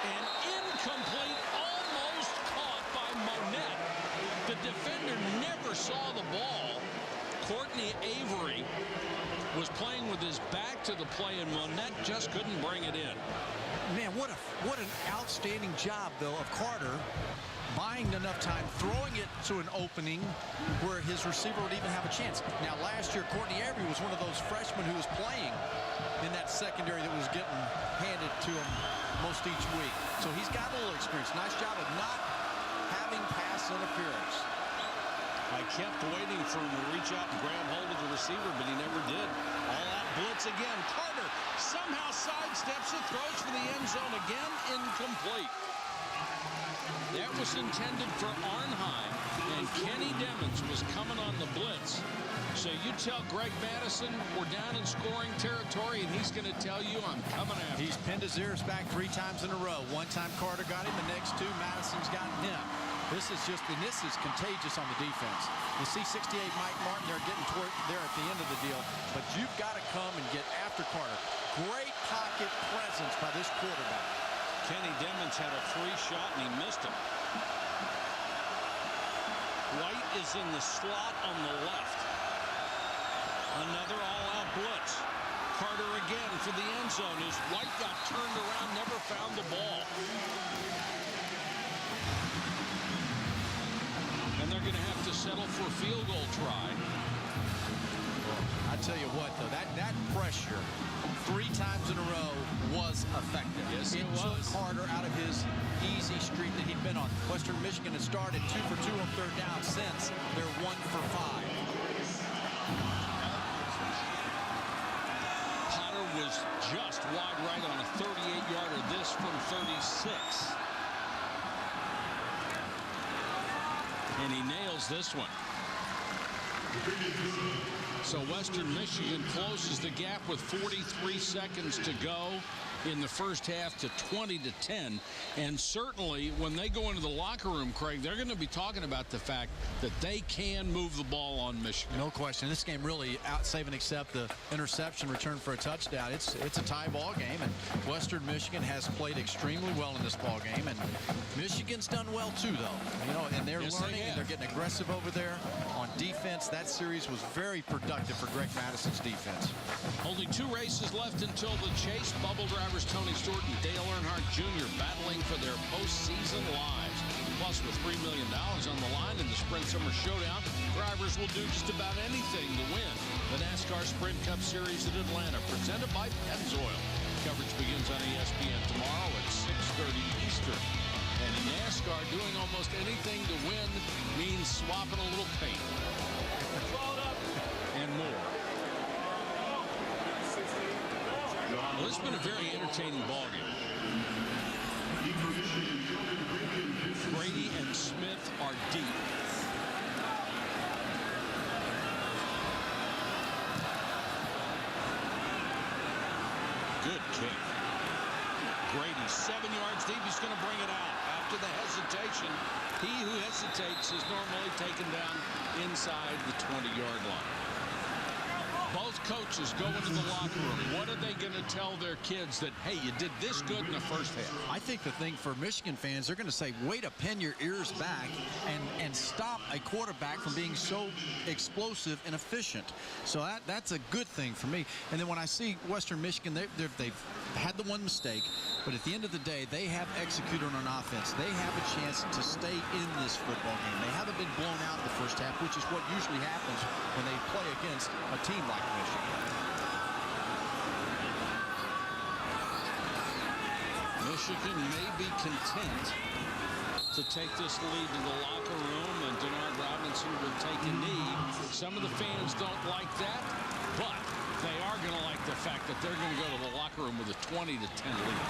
And incomplete, almost caught by Monette. The defender never saw the ball. Courtney Avery was playing with his back to the play, and Monette just couldn't bring it in. Man, what an outstanding job, though, of Carter buying enough time, throwing it to an opening where his receiver would even have a chance. Now, last year, Courtney Avery was one of those freshmen who was playing in that secondary that was getting handed to him most each week. So he's got a little experience. Nice job of not having pass interference. I kept waiting for him to reach out and grab hold of the receiver, but he never did. All-out blitz again. Carter somehow sidesteps it, throws for the end zone again, incomplete. That was intended for Arnheim, and Kenny Demmons was coming on the blitz. So you tell Greg Madison we're down in scoring territory, and he's going to tell you I'm coming after. He's pinned his ears back 3 times in a row. One time Carter got him, the next 2 Madison's gotten him. This is contagious on the defense. You see 68 Mike Martin, they're getting toward there at the end of the deal, but you've got to come and get after Carter. Great pocket presence by this quarterback. Kenny Demmons had a free shot and he missed him. White is in the slot on the left. Another all-out blitz. Carter again for the end zone as White got turned around, never found the ball. And they're going to have to settle for a field goal try. I tell you what, though, that pressure 3 times in a row was effective. Yes, it took was. Carter out of his easy streak that he'd been on. Western Michigan has started 2 for 2 on 3rd down since they're 1 for 5. Potter was just wide right on a 38-yarder. This from 36. And he nails this one. So Western Michigan closes the gap with 43 seconds to go in the first half to 20-10. And certainly when they go into the locker room, Craig, they're going to be talking about the fact that they can move the ball on Michigan. No question. This game really save and except the interception return for a touchdown. It's a tie ball game, and Western Michigan has played extremely well in this ball game, and Michigan's done well too, though. You know, and they're learning and they're getting aggressive over there on defense. That series was very productive for Greg Madison's defense. Only 2 races left until the chase. Bubble drivers Tony Stewart and Dale Earnhardt Jr. battling for their postseason lives. Plus, with $3 million on the line in the Sprint Summer Showdown, drivers will do just about anything to win the NASCAR Sprint Cup Series at Atlanta, presented by Pennzoil. Coverage begins on ESPN tomorrow at 6:30 Eastern. And in NASCAR, doing almost anything to win means swapping a little paint. And more. Well, this has been a very entertaining ballgame. Brady and Smith are deep. Good kick. Brady 7 yards deep. He's going to bring it out. After the hesitation, he who hesitates is normally taken down inside the 20-yard line. Both coaches go into the locker room. What are they going to tell their kids that, hey, you did this good in the first half? I think the thing for Michigan fans, they're going to say, way to pin your ears back and stop a quarterback from being so explosive and efficient. So that's a good thing for me. And then when I see Western Michigan, they've had the one mistake, but at the end of the day, they have executed on offense. They have a chance to stay in this football game. They haven't been blown out in the first half, which is what usually happens when they play against a team like Michigan. Michigan may be content to take this lead to the locker room, and Denard Robinson will take a knee. Some of the fans don't like that, but they are going to like the fact that they're going to go to the locker room with a 20-10 lead.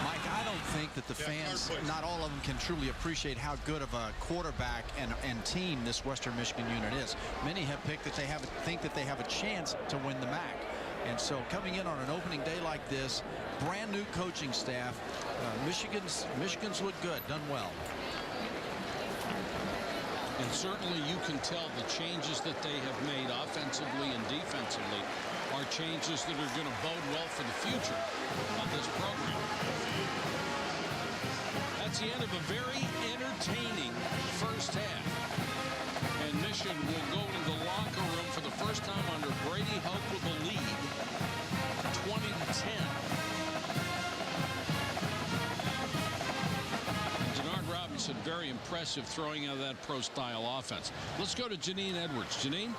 Mike, I don't think that the fans, not all of them, can truly appreciate how good of a quarterback and team this Western Michigan unit is. Many have picked that think that they have a chance to win the MAC. And so coming in on an opening day like this, brand new coaching staff, Michigan's look good, done well. And certainly you can tell the changes that they have made offensively and defensively are changes that are going to bode well for the future of this program. That's the end of a very entertaining first half. And Michigan will go to the locker room for the first time under Brady Hoke with the lead, 20-10. Denard Robinson, very impressive throwing out of that pro-style offense. Let's go to Janine Edwards. Janine?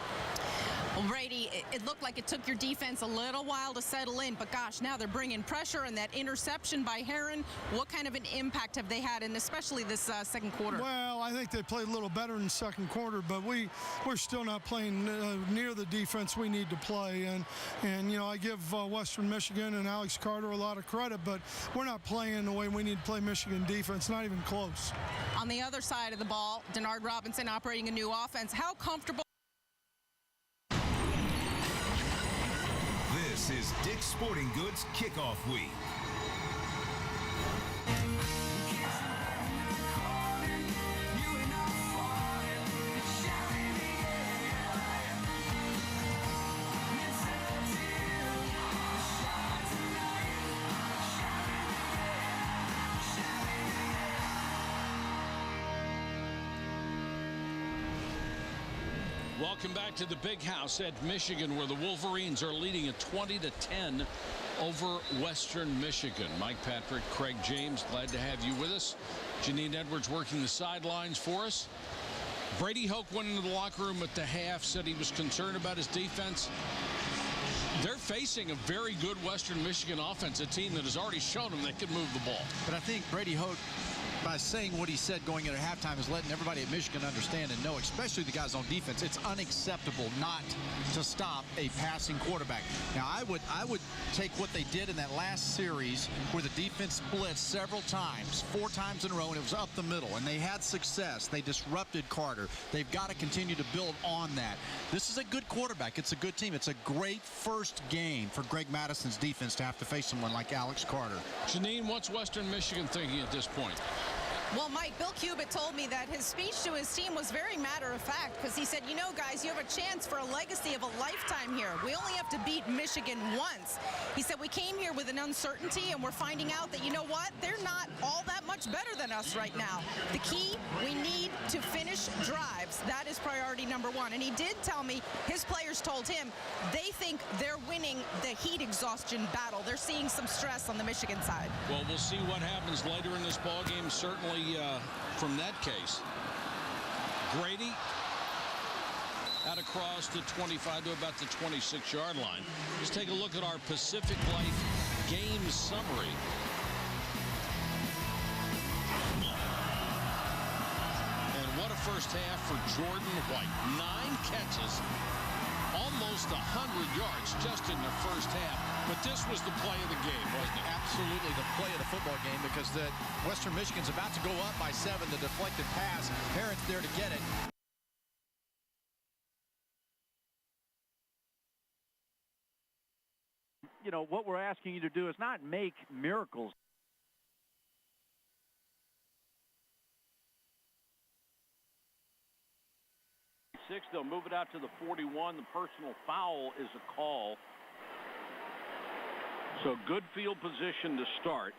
Well, Brady, it looked like it took your defense a little while to settle in, but gosh, now they're bringing pressure, and that interception by Herron, what kind of an impact have they had, and especially this second quarter? Well, I think they played a little better in the second quarter, but we're still not playing near the defense we need to play. And you know, I give Western Michigan and Alex Carter a lot of credit, but we're not playing the way we need to play Michigan defense, not even close. On the other side of the ball, Denard Robinson operating a new offense. How comfortable? This is Dick's Sporting Goods Kickoff Week. Welcome back to the Big House at Michigan, where the Wolverines are leading at 20-10 over Western Michigan. Mike Patrick, Craig James, glad to have you with us. Janine Edwards working the sidelines for us. Brady Hoke went into the locker room at the half, said he was concerned about his defense. They're facing a very good Western Michigan offense, a team that has already shown them they can move the ball. But I think Brady Hoke, by saying what he said going into halftime, is letting everybody at Michigan understand and know, especially the guys on defense, it's unacceptable not to stop a passing quarterback. Now, I would take what they did in that last series where the defense split several times, 4 times in a row, and it was up the middle, and they had success. They disrupted Carter. They've got to continue to build on that. This is a good quarterback. It's a good team. It's a great first game for Greg Madison's defense to have to face someone like Alex Carter. Janine, what's Western Michigan thinking at this point? Well, Mike, Bill Cubit told me that his speech to his team was very matter-of-fact, because he said, you know, guys, you have a chance for a legacy of a lifetime here. We only have to beat Michigan once. He said, we came here with an uncertainty, and we're finding out that, you know what, they're not all that much better than us right now. The key, we need to finish drives. That is priority number one. And he did tell me, his players told him, they think they're winning the heat exhaustion battle. They're seeing some stress on the Michigan side. Well, we'll see what happens later in this ball game, certainly from that case. Grady out across the 25 to about the 26-yard line. Let's take a look at our Pacific Life game summary. And what a first half for Jordan White. 9 catches, almost 100 yards just in the first half. But this was the play of the game, wasn't it? Absolutely the play of the football game, because the Western Michigan's about to go up by 7. The deflected pass. Parents there to get it. You know, what we're asking you to do is not make miracles. They'll move it out to the 41. The personal foul is a call. So good field position to start.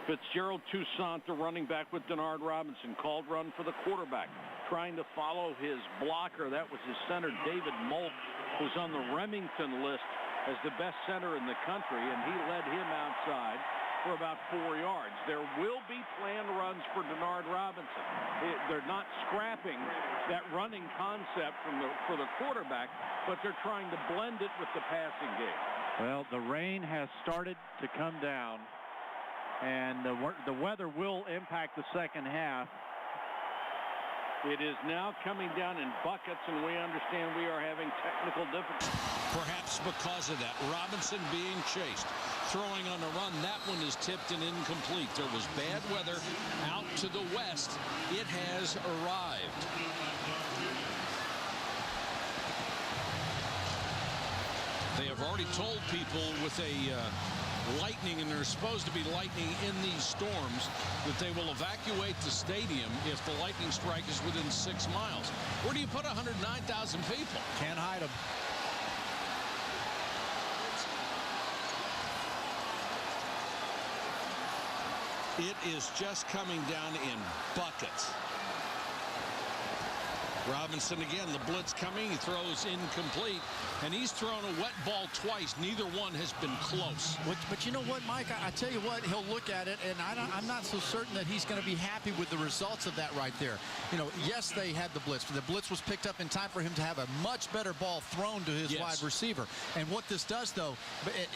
Fitzgerald Toussaint, the running back with Denard Robinson, called run for the quarterback. Trying to follow his blocker. That was his center, David Molk, who's on the Remington list as the best center in the country, and he led him outside for about 4 yards. There will be planned runs for Denard Robinson. They're not scrapping that running concept for the quarterback, but they're trying to blend it with the passing game. Well, the rain has started to come down, and the weather will impact the second half. It is now coming down in buckets, and we understand we are having technical difficulties. Perhaps because of that. Robinson being chased. Throwing on the run. That one is tipped and incomplete. There was bad weather out to the west. It has arrived. They have already told people with a lightning, and there's supposed to be lightning in these storms, that they will evacuate the stadium if the lightning strike is within 6 miles. Where do you put 109,000 people? Can't hide them. It is just coming down in buckets. Robinson again, the blitz coming. He throws incomplete, and he's thrown a wet ball twice. Neither one has been close. But you know what, Mike? I tell you what, he'll look at it, and I'm not so certain that he's going to be happy with the results of that right there. You know, yes, they had the blitz. The blitz was picked up in time for him to have a much better ball thrown to his wide receiver. And what this does, though,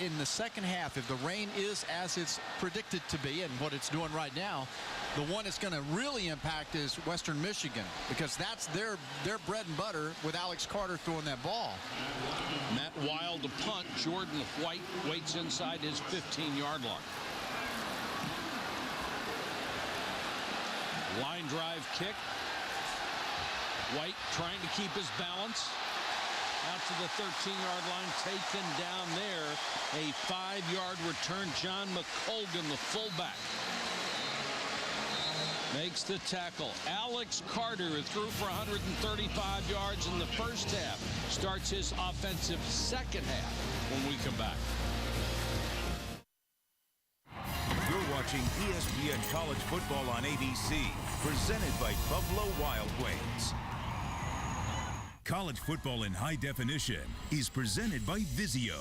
in the second half, if the rain is as it's predicted to be, and what it's doing right now, the one it's going to really impact is Western Michigan, because that's their bread and butter with Alex Carter throwing that ball. Matt Wild to punt. Jordan White waits inside his 15-yard line. Line drive kick. White trying to keep his balance. Out to the 13-yard line, taken down there. A 5-yard return. John McColgan, the fullback, makes the tackle. Alex Carter, who threw for 135 yards in the first half, starts his offensive second half when we come back. You're watching ESPN College Football on ABC, presented by Buffalo Wild Wings. College football in high definition is presented by Vizio.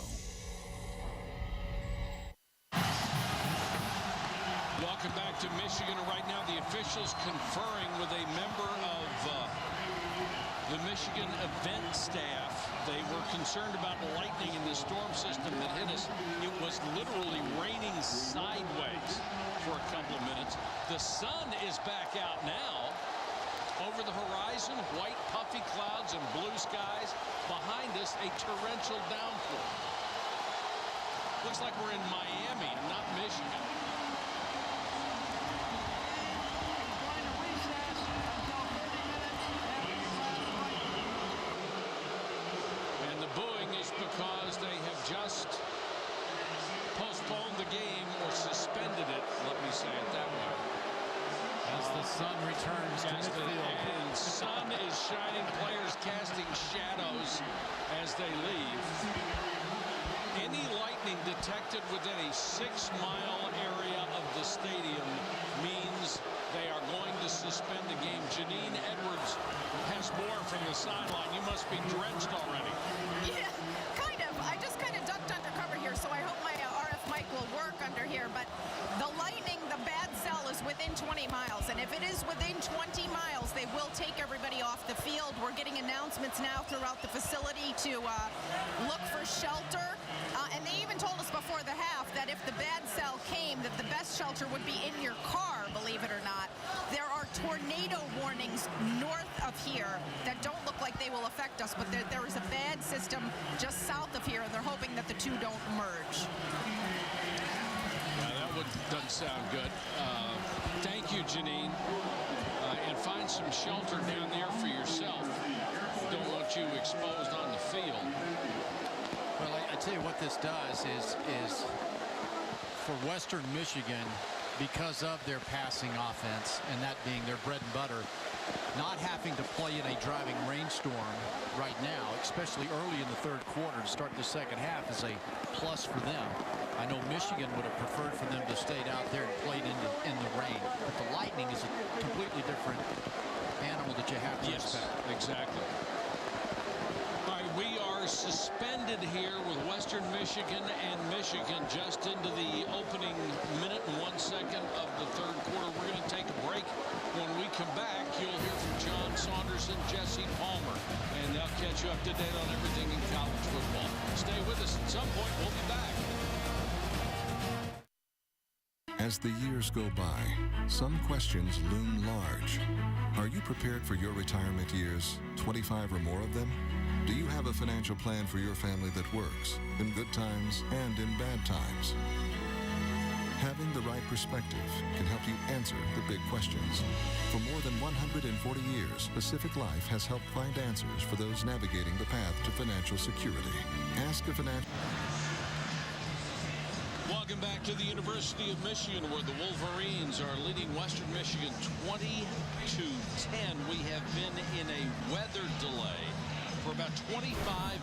Welcome back to Michigan. Right now, the officials conferring with a member of the Michigan event staff. They were concerned about lightning in the storm system that hit us. It was literally raining sideways for a couple of minutes. The sun is back out now. Over the horizon, white puffy clouds and blue skies. Behind us, a torrential downpour. Looks like we're in Miami, not Michigan. And the booing is because they have just postponed the game or suspended it. Let me say it that way. As the sun returns to midfield. And sun is shining, players casting shadows as they leave. Any lightning detected within a 6-mile area of the stadium means they are going to suspend the game. Janine the sideline. You must be drenched already. Yeah, kind of. I just kind of ducked under cover here, so I hope my RF mic will work under here. But the Lightning, the bad cell is within 20 miles. And if it is within 20 miles, they will take everybody off the field. We're getting announcements now throughout the facility to look for shelter. And they even told us before the half that if the bad cell came, that the best shelter would be in your car, believe it or not. There are tornado warnings north of here that don't look like they will affect us, but there is a bad system just south of here, and they're hoping that the two don't merge. Yeah, that doesn't sound good. Thank you, Janine. And find some shelter down there for yourself. Don't want you exposed on the field. Well, I tell you what this does is for Western Michigan, because of their passing offense and that being their bread and butter, not having to play in a driving rainstorm right now, especially early in the third quarter to start the second half, is a plus for them. I know Michigan would have preferred for them to stayed out there and played in the rain, but the Lightning is a completely different animal that you have to expect. Exactly. All right, we are suspended here with Western Michigan and Michigan just into the opening minute and 1 second of the third quarter. We're going to take a break. When we come back, you'll hear from John Saunders and Jesse Palmer, and they'll catch you up to date on everything in college football. Stay with us. At some point, we'll be back. As the years go by, some questions loom large. Are you prepared for your retirement years, 25 or more of them? Do you have a financial plan for your family that works in good times and in bad times? Having the right perspective can help you answer the big questions. For more than 140 years, Pacific Life has helped find answers for those navigating the path to financial security. Ask a financial... Welcome back to the University of Michigan, where the Wolverines are leading Western Michigan 20-10. We have been in a weather delay for about 25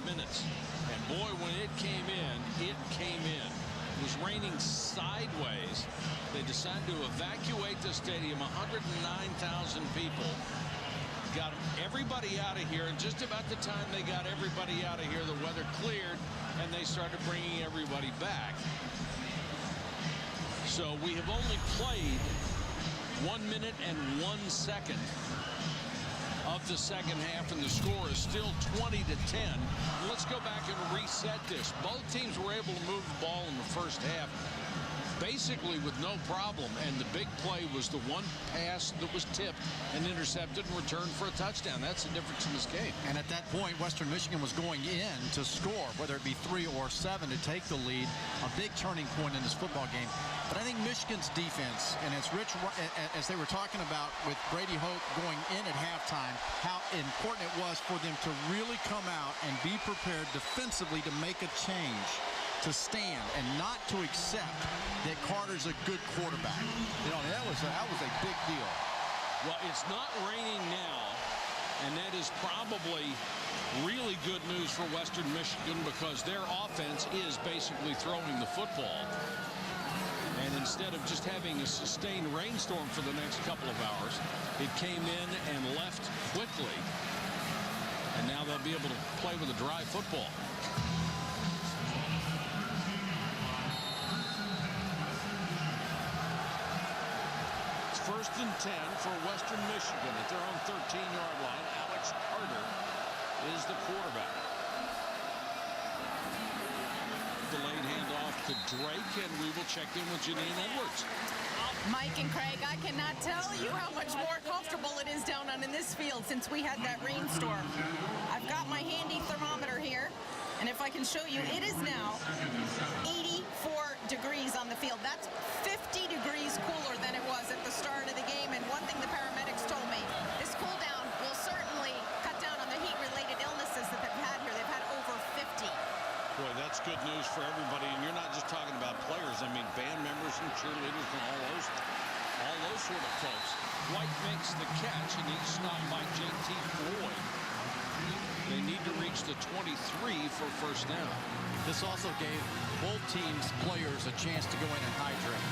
minutes. And boy, when it came in, it came in. It was raining sideways. They decided to evacuate the stadium, 109,000 people. Got everybody out of here, and just about the time they got everybody out of here, the weather cleared, and they started bringing everybody back. So we have only played 1 minute and 1 second of the second half, and the score is still 20-10. Let's go back and reset this. Both teams were able to move the ball in the first half basically with no problem, and the big play was the one pass that was tipped and intercepted and returned for a touchdown. That's the difference in this game. And at that point, Western Michigan was going in to score, whether it be 3 or 7 to take the lead. A big turning point in this football game. But I think Michigan's defense, and as they were talking about with Brady Hoke going in at halftime, how important it was for them to really come out and be prepared defensively to make a change, to stand and not to accept that Carter's a good quarterback. You know, that was a big deal. Well, it's not raining now, and that is probably really good news for Western Michigan, because their offense is basically throwing the football. And instead of just having a sustained rainstorm for the next couple of hours, it came in and left quickly. And now they'll be able to play with a dry football. It's 1st and 10 for Western Michigan at their own 13-yard line. Alex Carter is the quarterback. Delayed handoff to Drake, and we will check in with Janine Edwards. Mike and Craig, I cannot tell you how much more comfortable it is down on in this field since we had that rainstorm. I've got my handy thermometer here, and if I can show you, it is now 84 degrees on the field. That's 50 degrees cooler than it was at the start of the game. And one thing the paramedics told me, this cool down will certainly cut down on the heat-related illnesses that they've had here. They've had over 50. Boy, that's good news for everybody, and you're not just talking about players. I mean, band members and cheerleaders and all those sort of folks. White makes the catch, and he's stopped by J.T. Floyd. They need to reach the 23 for first down. This also gave both teams' players a chance to go in and hydrate,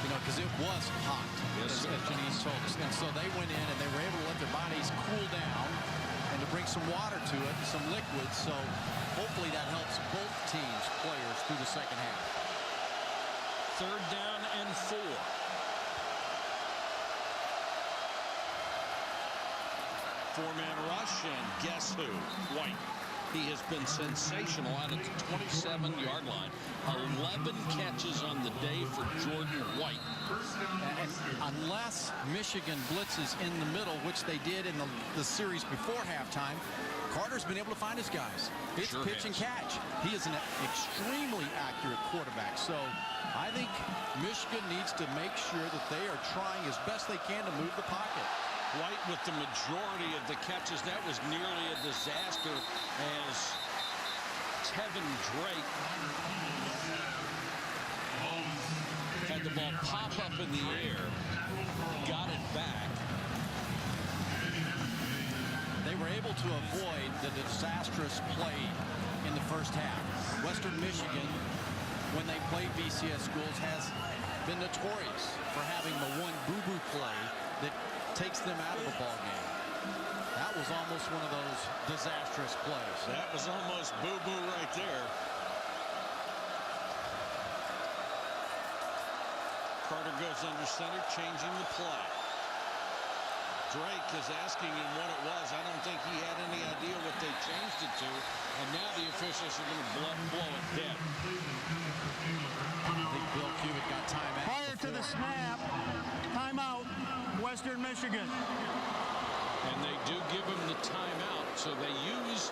you know, because it was hot, as Janine told us. And so they went in and they were able to let their bodies cool down and to bring some water to it, some liquid, so hopefully that helps both teams' players through the second half. 3rd down and 4. Four-man rush, and guess who? White. He has been sensational out at the 27-yard line. 11 catches on the day for Jordan White. And unless Michigan blitzes in the middle, which they did in the series before halftime, Carter's been able to find his guys. It's Sure pitch and catch. He is an extremely accurate quarterback. So I think Michigan needs to make sure that they are trying as best they can to move the pocket. White with the majority of the catches. That was nearly a disaster as Tevin Drake had the ball pop up in the air, got it back. They were able to avoid the disastrous play in the first half. Western Michigan, when they play BCS schools, has been notorious for having the one boo-boo play that takes them out of a ball game. That was almost one of those disastrous plays. That was almost boo-boo right there. Carter goes under center, changing the play. Drake is asking him what it was. I don't think he had any idea what they changed it to. And now the officials are going to blow it dead. I think Bill Cubitt got timeout. Prior to the snap, timeout, Western Michigan. And they do give him the timeout, so they use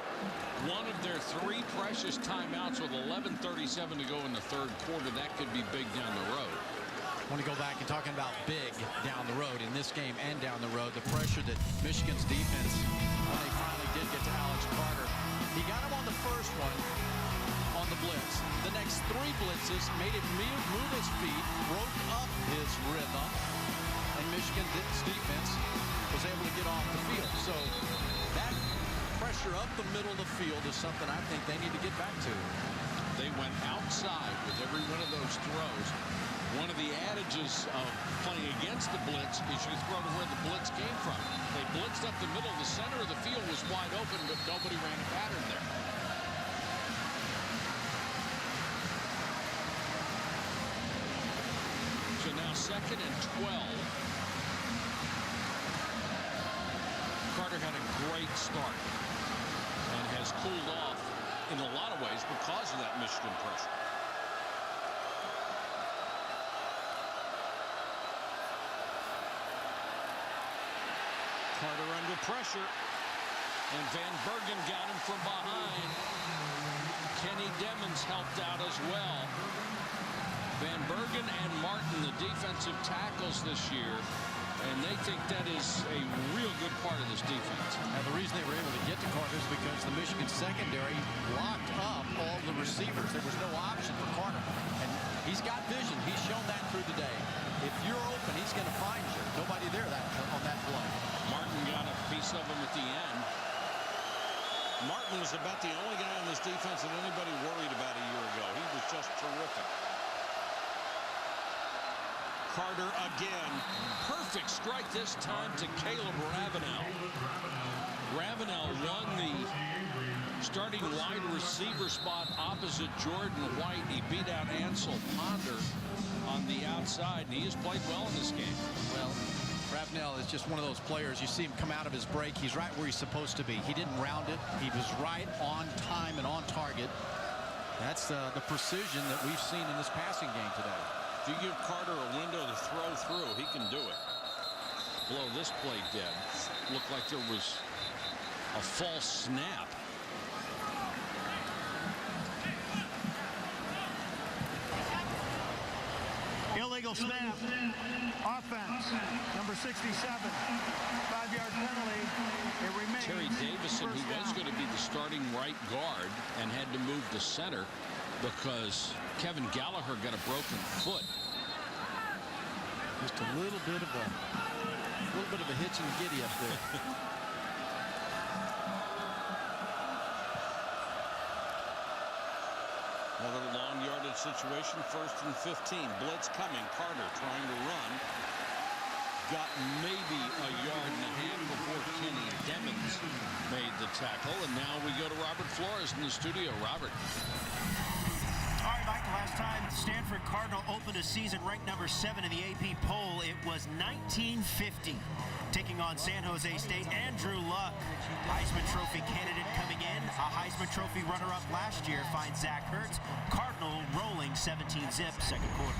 one of their 3 precious timeouts with 11:37 to go in the 3rd quarter. That could be big down the road. I want to go back and talking about big down the road in this game and down the road. The pressure that Michigan's defense, when they finally did get to Alex Carter, he got him on the first one on the blitz. The next 3 blitzes made him move his feet, broke up his rhythm, and Michigan's defense was able to get off the field. So that pressure up the middle of the field is something I think they need to get back to. They went outside with every one of those throws. One of the adages of playing against the blitz is you throw to where the blitz came from. They blitzed up the middle. The center of the field was wide open, but nobody ran a pattern there. So now 2nd and 12. Carter had a great start and has cooled off in a lot of ways because of that Michigan pressure. Carter under pressure, and Van Bergen got him from behind. Kenny Demmons helped out as well. Van Bergen and Martin, the defensive tackles this year, and they think that is a real good part of this defense. Now, the reason they were able to get to Carter is because the Michigan secondary locked up all the receivers. There was no option for Carter, and he's got vision. He's shown that through the day. If you're open, he's going to find you. Nobody there on that play. Martin got a piece of him at the end. Martin was about the only guy on this defense that anybody worried about a year ago. He was just terrific. Carter again. Perfect strike this time to Caleb Ravenel. Ravenel won the starting wide receiver spot opposite Jordan White. He beat out Ansel Ponder on the outside, and he has played well in this game. Well, Ravenel is just one of those players. You see him come out of his break. He's right where he's supposed to be. He didn't round it. He was right on time and on target. That's the precision that we've seen in this passing game today. If you give Carter a window to throw through, he can do it. Blow this play dead. Looked like there was a false snap. Illegal snap. Offense. Number 67. 5-yard penalty. It remains. Terry Davison, who was going to be the starting right guard and had to move to center because Kevin Gallagher got a broken foot. Just a little bit of a hitch and giddy up there. Another long yardage situation, 1st and 15. Blitz coming. Carter trying to run. Got maybe a yard and a half before Kenny Demmons made the tackle. And now we go to Robert Flores in the studio. Robert. All right, Mike, the last time Stanford Cardinal opened a season ranked number 7 in the AP poll, it was 1950. Taking on San Jose State, Andrew Luck, Heisman Trophy candidate coming in. A Heisman Trophy runner-up last year finds Zach Ertz. Cardinal rolling 17-zip second quarter.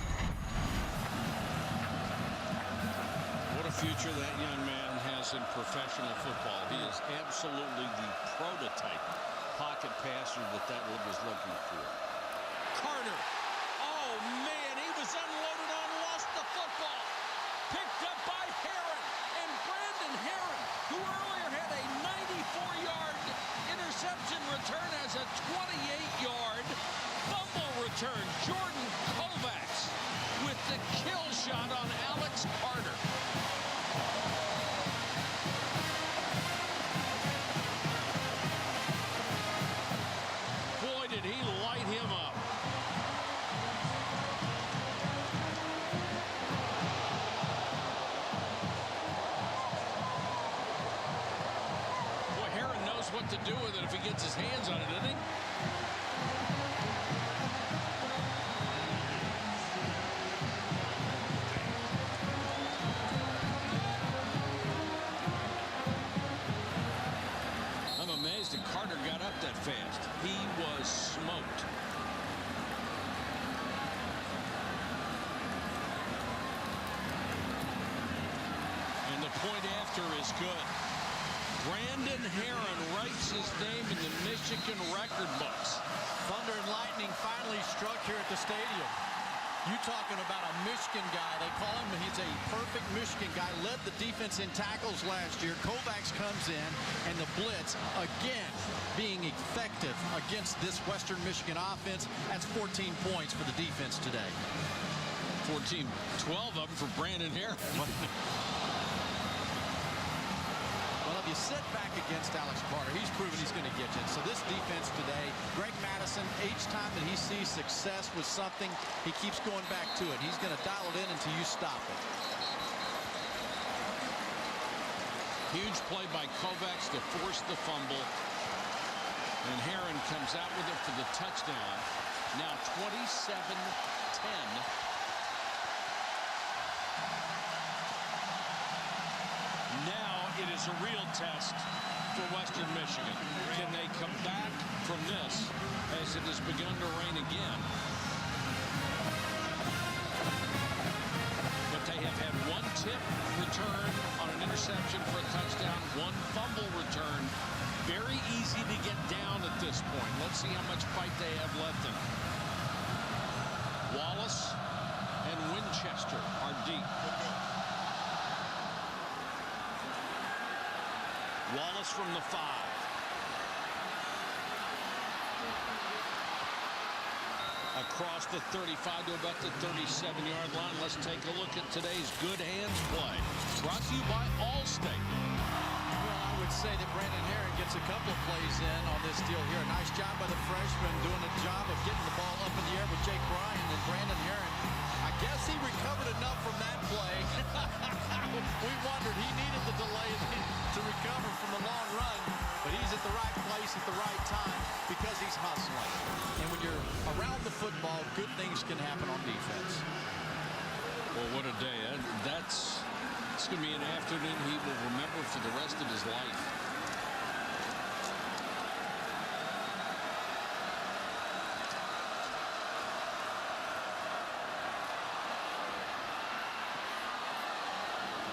What a future that young man has in professional football. He is absolutely the prototype pocket passer that was looking for. Carter. Oh, man, he was unloaded on, lost the football. Picked up by Herron. And Brandon Herron, who earlier had a 94-yard interception return, has a 28-yard fumble return. Jordan Kovacs with the kill shot on Alex Carter. Boy, did he light him up. Boy, Herron knows what to do with it if he gets his hands on it, doesn't he? I'm amazed that Carter got up that fast. He was smoked. And the point after is good. Brandon Herron writes his name in the Michigan record books. Thunder and lightning finally struck here at the stadium. You talking about a Michigan guy. They call him, he's a perfect Michigan guy. Led the defense in tackles last year. Kovacs comes in, and the blitz, again, being effective against this Western Michigan offense. That's 14 points for the defense today. 14, 12 of them for Brandon Herron. Well, if you sit back against Alex Carter, he's proven he's going to get you. So this defense today, Greg Madison, each time that he sees success with something, he keeps going back to it. He's going to dial it in until you stop it. Huge play by Kovacs to force the fumble. And Herron comes out with it for the touchdown. Now 27-10. Now it is a real test for Western Michigan. Can they come back from this as it has begun to rain again? But they have had one tip return on an interception for a touchdown, one fumble return. Very easy to get down at this point. Let's see how much fight they have left in them. Wallace and Winchester are deep. Wallace from the 5. Across the 35 to about the 37-yard line. Let's take a look at today's good hands play. Brought to you by Allstate. Well, I would say that Brandon Herron gets a couple of plays in on this deal here. Nice job by the freshman doing a job of getting the ball up in the air with Jake Bryan. And Brandon Herron, I guess he recovered enough from that play. We wondered, he needed the delay to recover from the long run, but he's at the right place at the right time because he's hustling. And when you're around the football, good things can happen on defense. Well, what a day. It's going to be an afternoon he will remember for the rest of his life.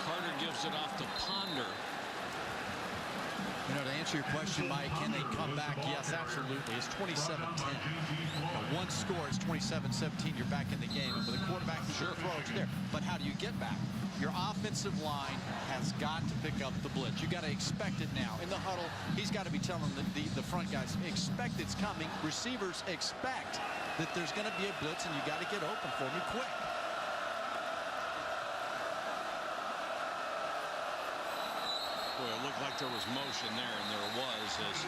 Carter gives it off to Ponder. You know, to answer your question, Mike, can they come back? Yes, absolutely. It's 27-10. One score is 27-17. You're back in the game. And with a quarterback who sure throws there. But how do you get back? Your offensive line has got to pick up the blitz. You got to expect it now. In the huddle, he's got to be telling the front guys, expect it's coming. Receivers expect that there's going to be a blitz, and you got to get open for me quick. Boy, it looked like there was motion there, and there was as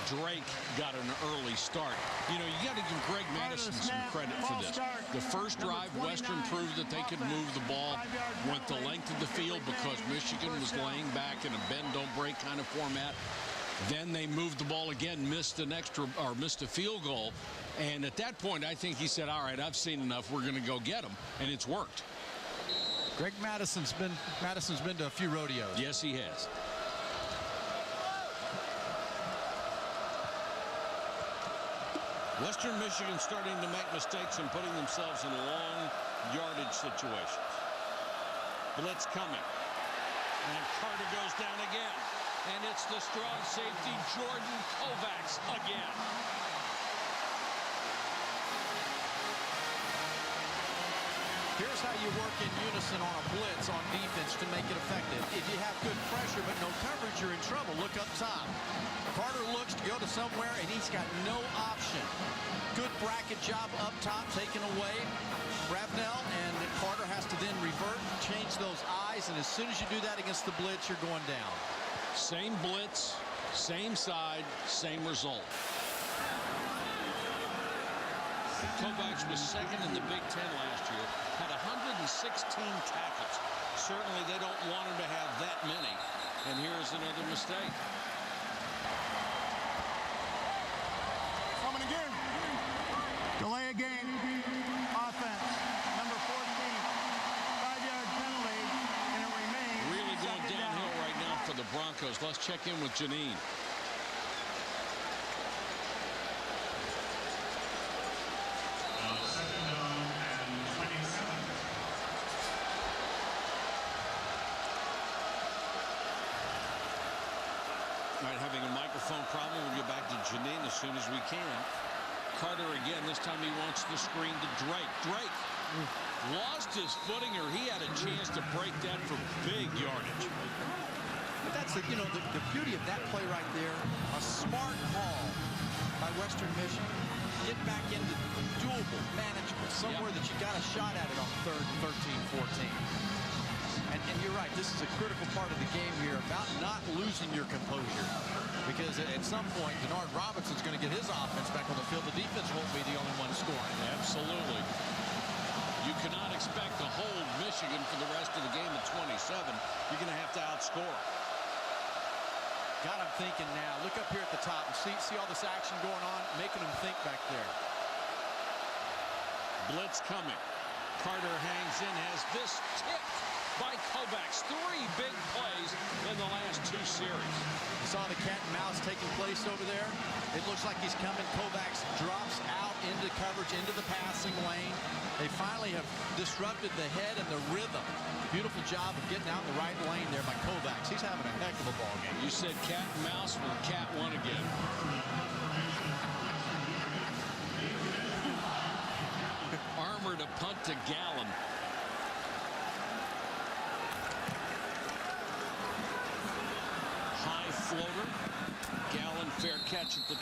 Drake got an early start. You know, you got to give Greg Madison some credit for this. The first drive, Western proved that they could move the ball, went the length of the field because Michigan was laying back in a bend-don't-break kind of format. Then they moved the ball again, missed a field goal. And at that point, I think he said, all right, I've seen enough. We're going to go get them. And it's worked. Greg Madison's been to a few rodeos. Yes, he has. Western Michigan starting to make mistakes and putting themselves in long yardage situations. Blitz coming. And Carter goes down again. And it's the strong safety, Jordan Kovacs, again. Here's how you work in unison on a blitz on defense to make it effective. If you have good pressure but no coverage, you're in trouble. Look up top. Carter looks to go to somewhere, and he's got no option. Good bracket job up top, taken away. Ravenel, and Carter has to then revert, change those eyes, and as soon as you do that against the blitz, you're going down. Same blitz, same side, same result. Kovacs was second in the Big Ten last year, had 116 tackles. Certainly they don't want him to have that many. And here's another mistake. Coming again. Delay a game. Offense. Number 14. 5-yard penalty. And it remains. Really going downhill right now for the Broncos. Let's check in with Janine. Having a microphone problem. We'll get back to Janine as soon as we can. Carter again. This time he wants the screen to Drake. Drake lost his footing, or he had a chance to break that for big yardage. But that's the beauty of that play right there. A smart haul by Western Michigan. Get back into doable, manageable, somewhere that you got a shot at it on 3rd and 13, 14. And you're right, this is a critical part of the game here about not losing your composure. Because at some point, Denard Robinson's going to get his offense back on the field. The defense won't be the only one scoring. Absolutely. You cannot expect to hold Michigan for the rest of the game at 27. You're going to have to outscore. Got him thinking now. Look up here at the top and see all this action going on, making him think back there. Blitz coming. Carter hangs in, has this tipped by Kovacs. 3 big plays in the last 2 series. You saw the cat and mouse taking place over there. It looks like he's coming. Kovacs drops out into coverage, into the passing lane. They finally have disrupted the head and the rhythm. Beautiful job of getting out in the right lane there by Kovacs. He's having a heck of a ball game. You said cat and mouse, well, the cat won again. Armour to punt to Gallen. High floater. Gallen fair catch at the 12.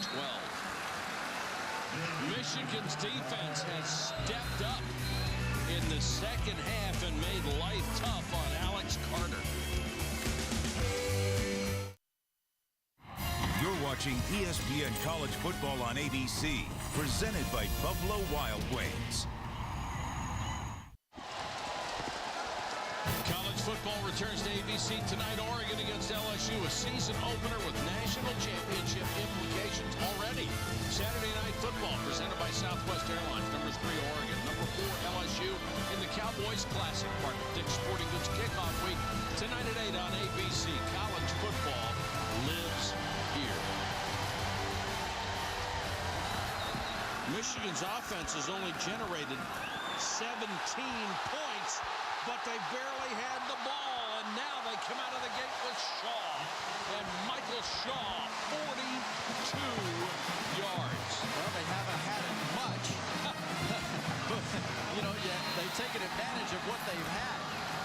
Michigan's defense has stepped up in the second half and made life tough on Alex Carter. You're watching ESPN College Football on ABC, presented by Buffalo Wild Wings. College football returns to ABC tonight. Oregon against LSU, a season opener with national championship implications already. Saturday Night Football presented by Southwest Airlines. Number 3 Oregon, number 4 LSU in the Cowboys Classic, part of Dick's Sporting Goods kickoff week. Tonight at 8 on ABC. College football lives here. Michigan's offense has only generated 17 points, but they barely had the ball, and now they come out of the gate with Shaw. And Michael Shaw, 42 yards. Well, they haven't had it much. They've taken advantage of what they've had.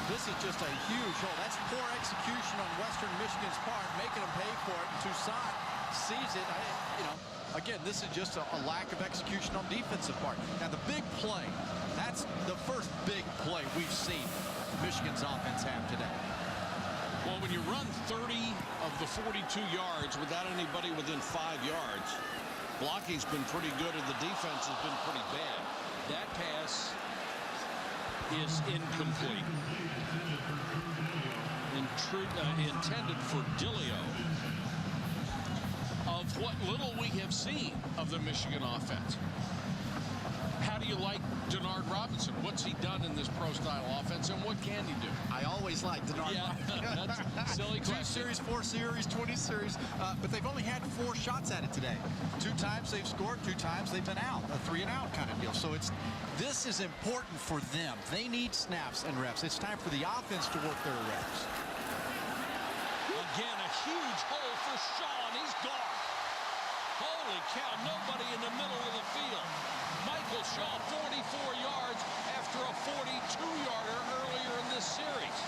This is just a huge hole. That's poor execution on Western Michigan's part, making them pay for it. Toussaint sees it. Again, this is just a lack of execution on defensive part. Now, the big play, that's the first big play we've seen Michigan's offense have today. Well, when you run 30 of the 42 yards without anybody within 5 yards, blocking's been pretty good and the defense has been pretty bad. That pass is incomplete. Intended for Dillio. what little we have seen of the Michigan offense. How do you like Denard Robinson? What's he done in this pro-style offense, and what can he do? I always like Denard Robinson. That's a silly question. 2 series, 4 series, 20 series, but they've only had 4 shots at it today. 2 times they've scored, 2 times they've been out, a 3-and-out kind of deal. So this is important for them. They need snaps and reps. It's time for the offense to work their reps. Again, a huge hole for Sean. He's gone. Holy cow, nobody in the middle of the field. Michael Shaw, 44 yards after a 42-yarder earlier in this series.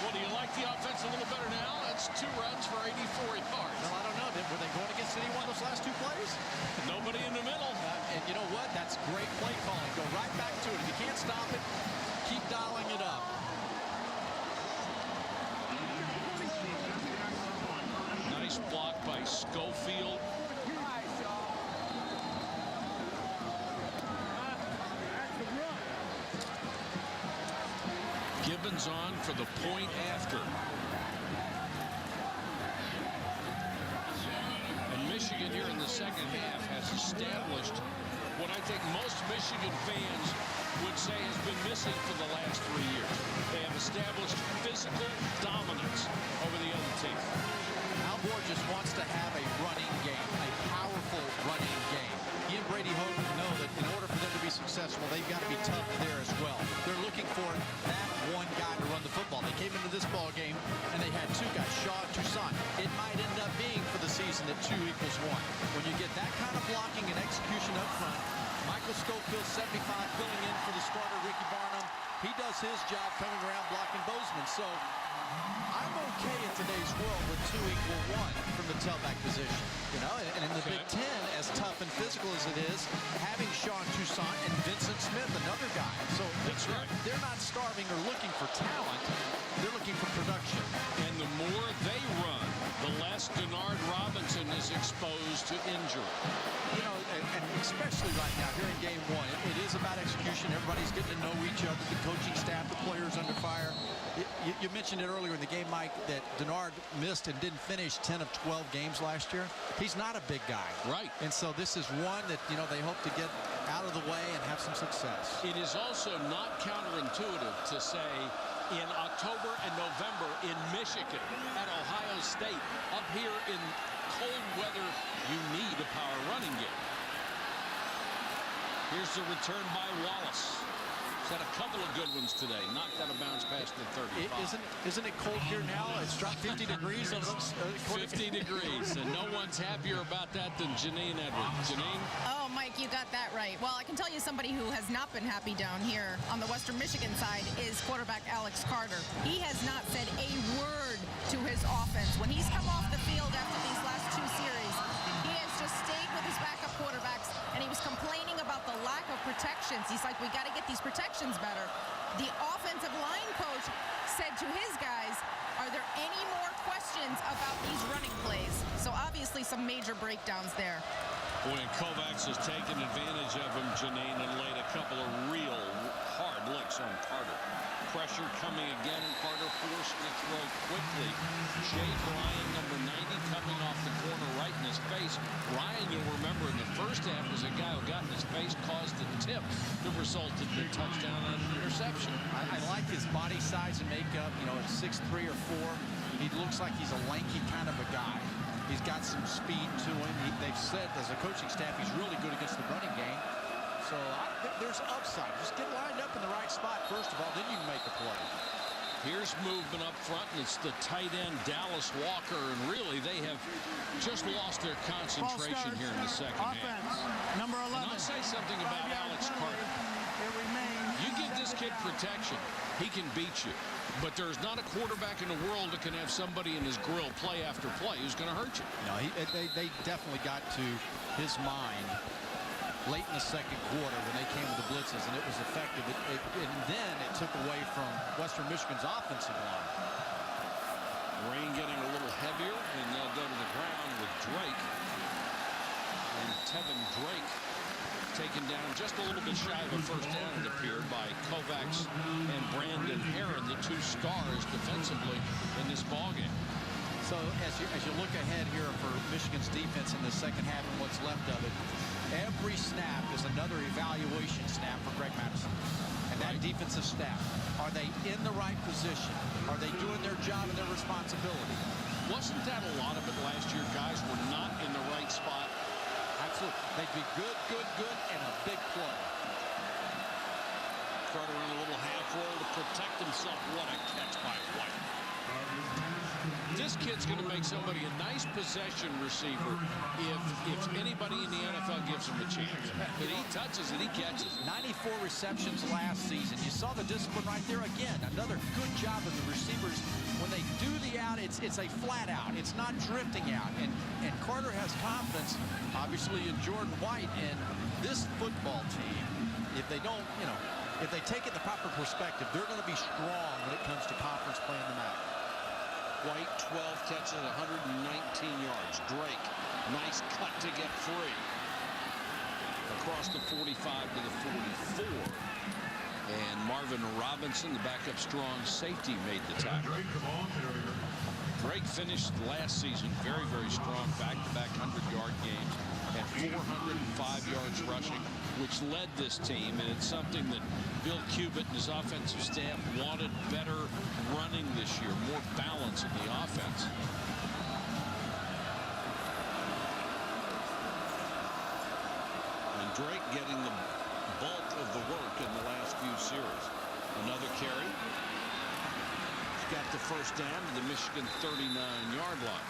Well, do you like the offense a little better now? That's 2 runs for 84 yards. Well, I don't know. Were they going against anyone those last 2 plays? Nobody in the middle. And you know what? That's great play calling. Go right back to it. If you can't stop it, keep dialing it up. Nice block by Schofield. Gibbons on for the point after. And Michigan here in the second half has established what I think most Michigan fans would say has been missing for the last 3 years. They have established physical dominance over the other team. Al Borges wants to have a running game, a powerful running game. He and Brady Hoke know that in order for them to be successful, they've got to be tough there as well. They're looking for that one guy to run the football. They came into this ball game and they had 2 guys, Shaw and Toussaint. It might end up being for the season that 2 equals 1. When you get that kind of blocking and execution up front, Michael Schofield, 75, filling in for the starter, Ricky Barnum. He does his job coming around blocking Bozeman. So I'm okay in today's world with 2 equal 1 from the tailback position. You know, and in the Big Ten, as tough and physical as it is, having Sean Toussaint and Vincent Smith, another guy. So that's right. They're not starving or looking for talent. They're looking for production. And the more they run, the less Denard Robinson is exposed to injury. You know, and especially right now here in game 1, it is about execution. Everybody's getting to know each other, the coaching staff, the players under fire. You mentioned it earlier in the game, Mike, that Denard missed and didn't finish 10 of 12 games last year. He's not a big guy. Right. And so this is one that, you know, they hope to get out of the way and have some success. It is also not counterintuitive to say in October and November in Michigan, at Ohio State, up here in cold weather, you need a power running game. Here's the return by Wallace. He's had a couple of good ones today. Knocked out a bounce past the 35. Isn't it cold here now? It's dropped 50 degrees. 50 degrees, and no one's happier about that than Janine Edwards. Janine? Oh, Mike, you got that right. Well, I can tell you somebody who has not been happy down here on the Western Michigan side is quarterback Alex Carter. He has not said a word to his offense. When he's come off the field after these last 2 series, he has just stayed with his backup quarterbacks, and he was complaining about the lack of protections. He's like, we got to get these protections better. The offensive line coach said to his guys, are there any more questions about these running plays? So obviously some major breakdowns there. Boy, and Kovacs has taken advantage of him, Janine, and laid a couple of real hard licks on Carter. Pressure coming again, and Carter forced to throw quickly. Jake Ryan, number 90, coming off the corner right in his face. Ryan, you'll remember, in the first half was a guy who got in his face, caused a tip that resulted in a touchdown and an interception. I like his body size and makeup. You know, at 6'3" or 4, he looks like he's a lanky kind of a guy. He's got some speed to him. They've said, as a coaching staff, he's really good against the running game. So there's upside. Just get lined up in the right spot, first of all, then you can make a play. Here's movement up front, and it's the tight end, Dallas Walker, and really they have just lost their concentration here in the second half. Number 11. And I'll say something about Alex Carter. You give this kid protection, he can beat you. But there's not a quarterback in the world that can have somebody in his grill play after play who's going to hurt you. No, they definitely got to his mind late in the second quarter when they came with the blitzes, and it was effective. And then it took away from Western Michigan's offensive line. Rain getting a little heavier, and they'll go to the ground with Drake. And Tevin Drake taken down just a little bit shy of a first down, it appeared, by Kovacs and Brandon Herron, the 2 stars defensively in this ballgame. So So as you look ahead here for Michigan's defense in the second half and what's left of it, every snap is another evaluation snap for Greg Madison. And that defensive staff, are they in the right position? Are they doing their job and their responsibility? Wasn't that a lot of it last year? Guys were not in the right spot. Absolutely. They'd be good, and a big play. Carter in a little half roll to protect himself. What a catch by White. This kid's going to make somebody a nice possession receiver if anybody in the NFL gives him a chance. But he touches it, he catches it. 94 receptions last season. You saw the discipline right there again. Another good job of the receivers. When they do the out, it's a flat out. It's not drifting out. And Carter has confidence, obviously, in Jordan White. And this football team, if they don't, if they take it the proper perspective, they're going to be strong when it comes to conference play in the MAC. White, 12 catches, 119 yards. Drake, nice cut to get free. Across the 45 to the 44. And Marvin Robinson, the backup strong safety, made the tackle. Drake finished last season very, very strong. Back-to-back 100-yard games at 405 yards rushing, which led this team. And it's something that Bill Cubitt and his offensive staff wanted better running this year, more balance in the offense. And Drake getting the bulk of the work in the last few series. Another carry. He's got the first down to the Michigan 39-yard line.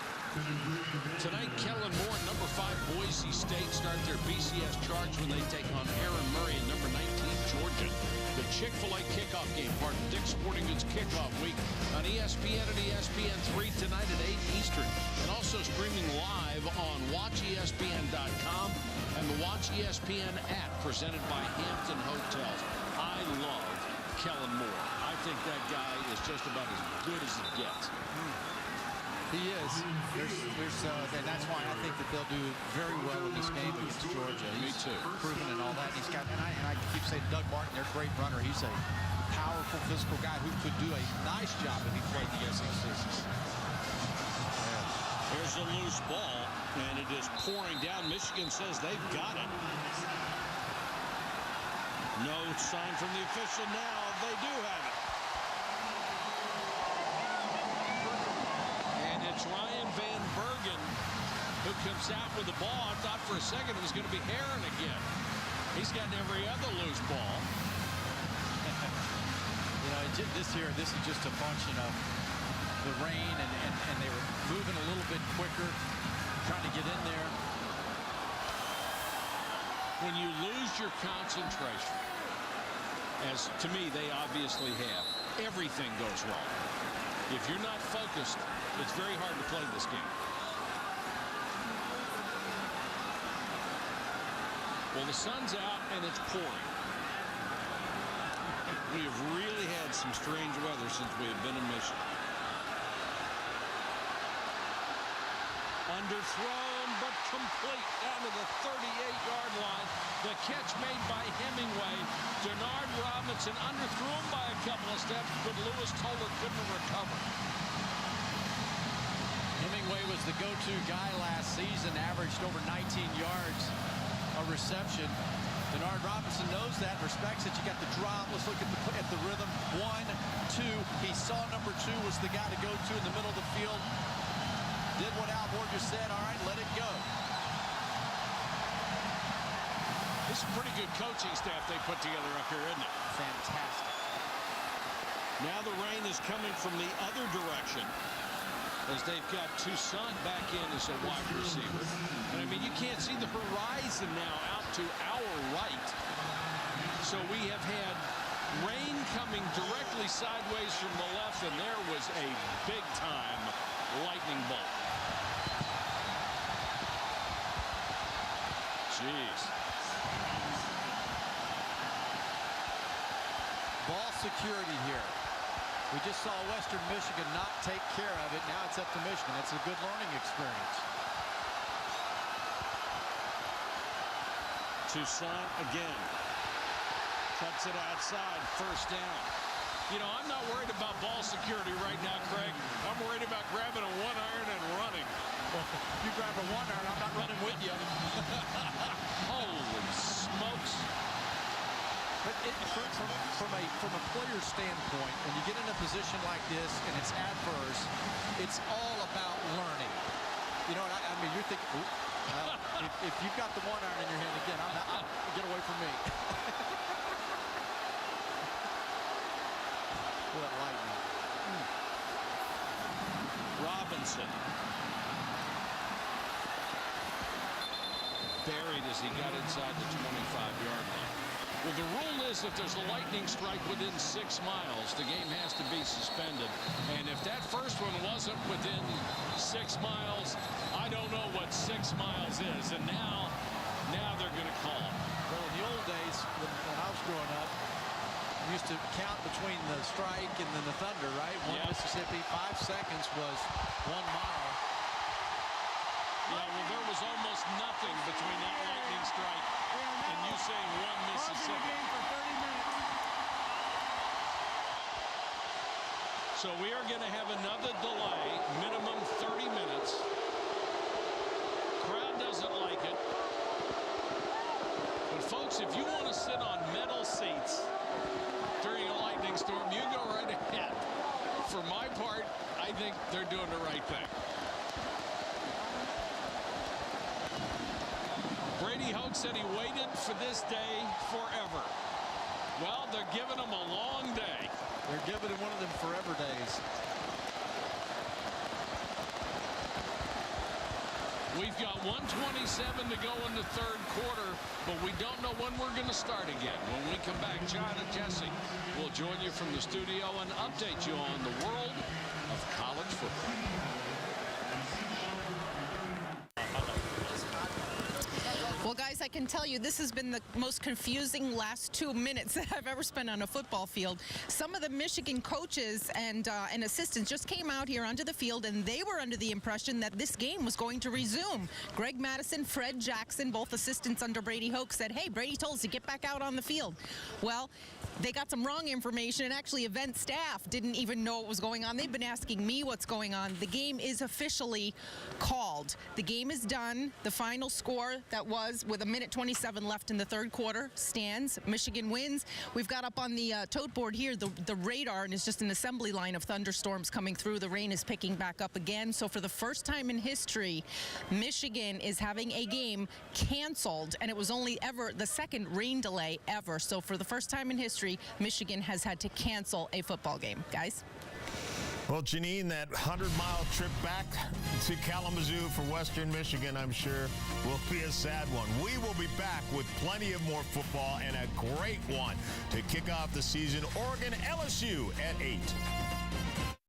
Tonight, Kellen Moore, number 5 Boise State, start their BCS Charge when they take on Aaron Murray and number 19 Georgia. The Chick-fil-A kickoff game, part of Dick's Sporting Goods Kickoff Week on ESPN and ESPN3 tonight at 8 Eastern. And also streaming live on WatchESPN.com and the Watch ESPN app presented by Hampton Hotels. I love Kellen Moore. I think that guy is just about as good as it gets. He is. And that's why I think that they'll do very well in this game against Georgia. Me too. Proven and all that. He's got, and I keep saying Doug Martin, their great runner. He's a powerful, physical guy who could do a nice job if he played the SEC. Here's a loose ball, and it is pouring down. Michigan says they've got it. No sign from the official now. They do have it. It's Ryan Van Bergen who comes out with the ball. I thought for a second it was going to be Heron again. He's gotten every other loose ball. This is just a function of the rain, and they were moving a little bit quicker, trying to get in there. When you lose your concentration, as to me they obviously have, everything goes wrong. If you're not focused, it's very hard to play this game. Well, the sun's out and it's pouring. We have really had some strange weather since we have been in Michigan. Underthrown, but complete down to the 38-yard line. The catch made by Hemingway. Denard Robinson underthrew him by a couple of steps, but Lewis Toller couldn't recover. Hemingway was the go-to guy last season, averaged over 19 yards a reception. Denard Robinson knows that, respects it. You got the drop. Let's look at the rhythm. 1, 2. He saw number 2 was the guy to go to in the middle of the field. Did what Al Moore just said. All right, let it go. This is a pretty good coaching staff they put together up here, isn't it? Fantastic. Now the rain is coming from the other direction, as they've got Toussaint back in as a wide receiver. And I mean, you can't see the horizon now out to our right. So we have had rain coming directly sideways from the left, and there was a big-time lightning bolt. Jeez. Ball security here. We just saw Western Michigan not take care of it. Now it's up to Michigan. It's a good learning experience. Toussaint again. Cuts it outside. First down. You know, I'm not worried about ball security right now, Craig. I'm worried about grabbing a 1-iron and running. Well, you grab a 1-iron, I'm not running with you. Holy smokes. But from a player's standpoint, when you get in a position like this and it's adverse, it's all about learning. You know what I mean? You're thinking, if you've got the 1-iron in your hand again, get away from me. What lightning. Robinson. Buried as he got inside the 25-yard line. Well, the rule is if there's a lightning strike within 6 miles, the game has to be suspended. And if that first one wasn't within 6 miles, I don't know what 6 miles is. And now they're going to call it. Well, in the old days, when I was growing up, we used to count between the strike and then the thunder, right? One Mississippi, 5 seconds was 1 mile. Yeah, well, there was almost nothing between that lightning strike and you saying 1 Mississippi. So we are going to have another delay, minimum 30 minutes. Crowd doesn't like it. But folks, if you want to sit on metal seats during a lightning storm, you go right ahead. For my part, I think they're doing the right thing. Brady Hoke said he waited for this day forever. Well, they're giving him a long day. They're giving him one of them forever days. We've got 1:27 to go in the third quarter, but we don't know when we're going to start again. When we come back, John and Jesse will join you from the studio and update you on the world of college football. Well, guys, I can tell you this has been the most confusing last 2 minutes that I've ever spent on a football field. Some of the Michigan coaches and assistants just came out here onto the field, and they were under the impression that this game was going to resume. Greg Mattison, Fred Jackson, both assistants under Brady Hoke, said, hey, Brady told us to get back out on the field. Well, they got some wrong information, and actually event staff didn't even know what was going on. They've been asking me what's going on. The game is officially called. The game is done. The final score that was with 1:27 left in the third quarter stands. Michigan wins. We've got up on the tote board here the radar, and it's just an assembly line of thunderstorms coming through. The rain is picking back up again. So for the first time in history, Michigan is having a game canceled, and it was only ever the second rain delay ever. So for the first time in history, Michigan has had to cancel a football game. Guys? Well, Janine, that 100-mile trip back to Kalamazoo for Western Michigan, I'm sure, will be a sad one. We will be back with plenty of more football and a great one to kick off the season. Oregon LSU at 8.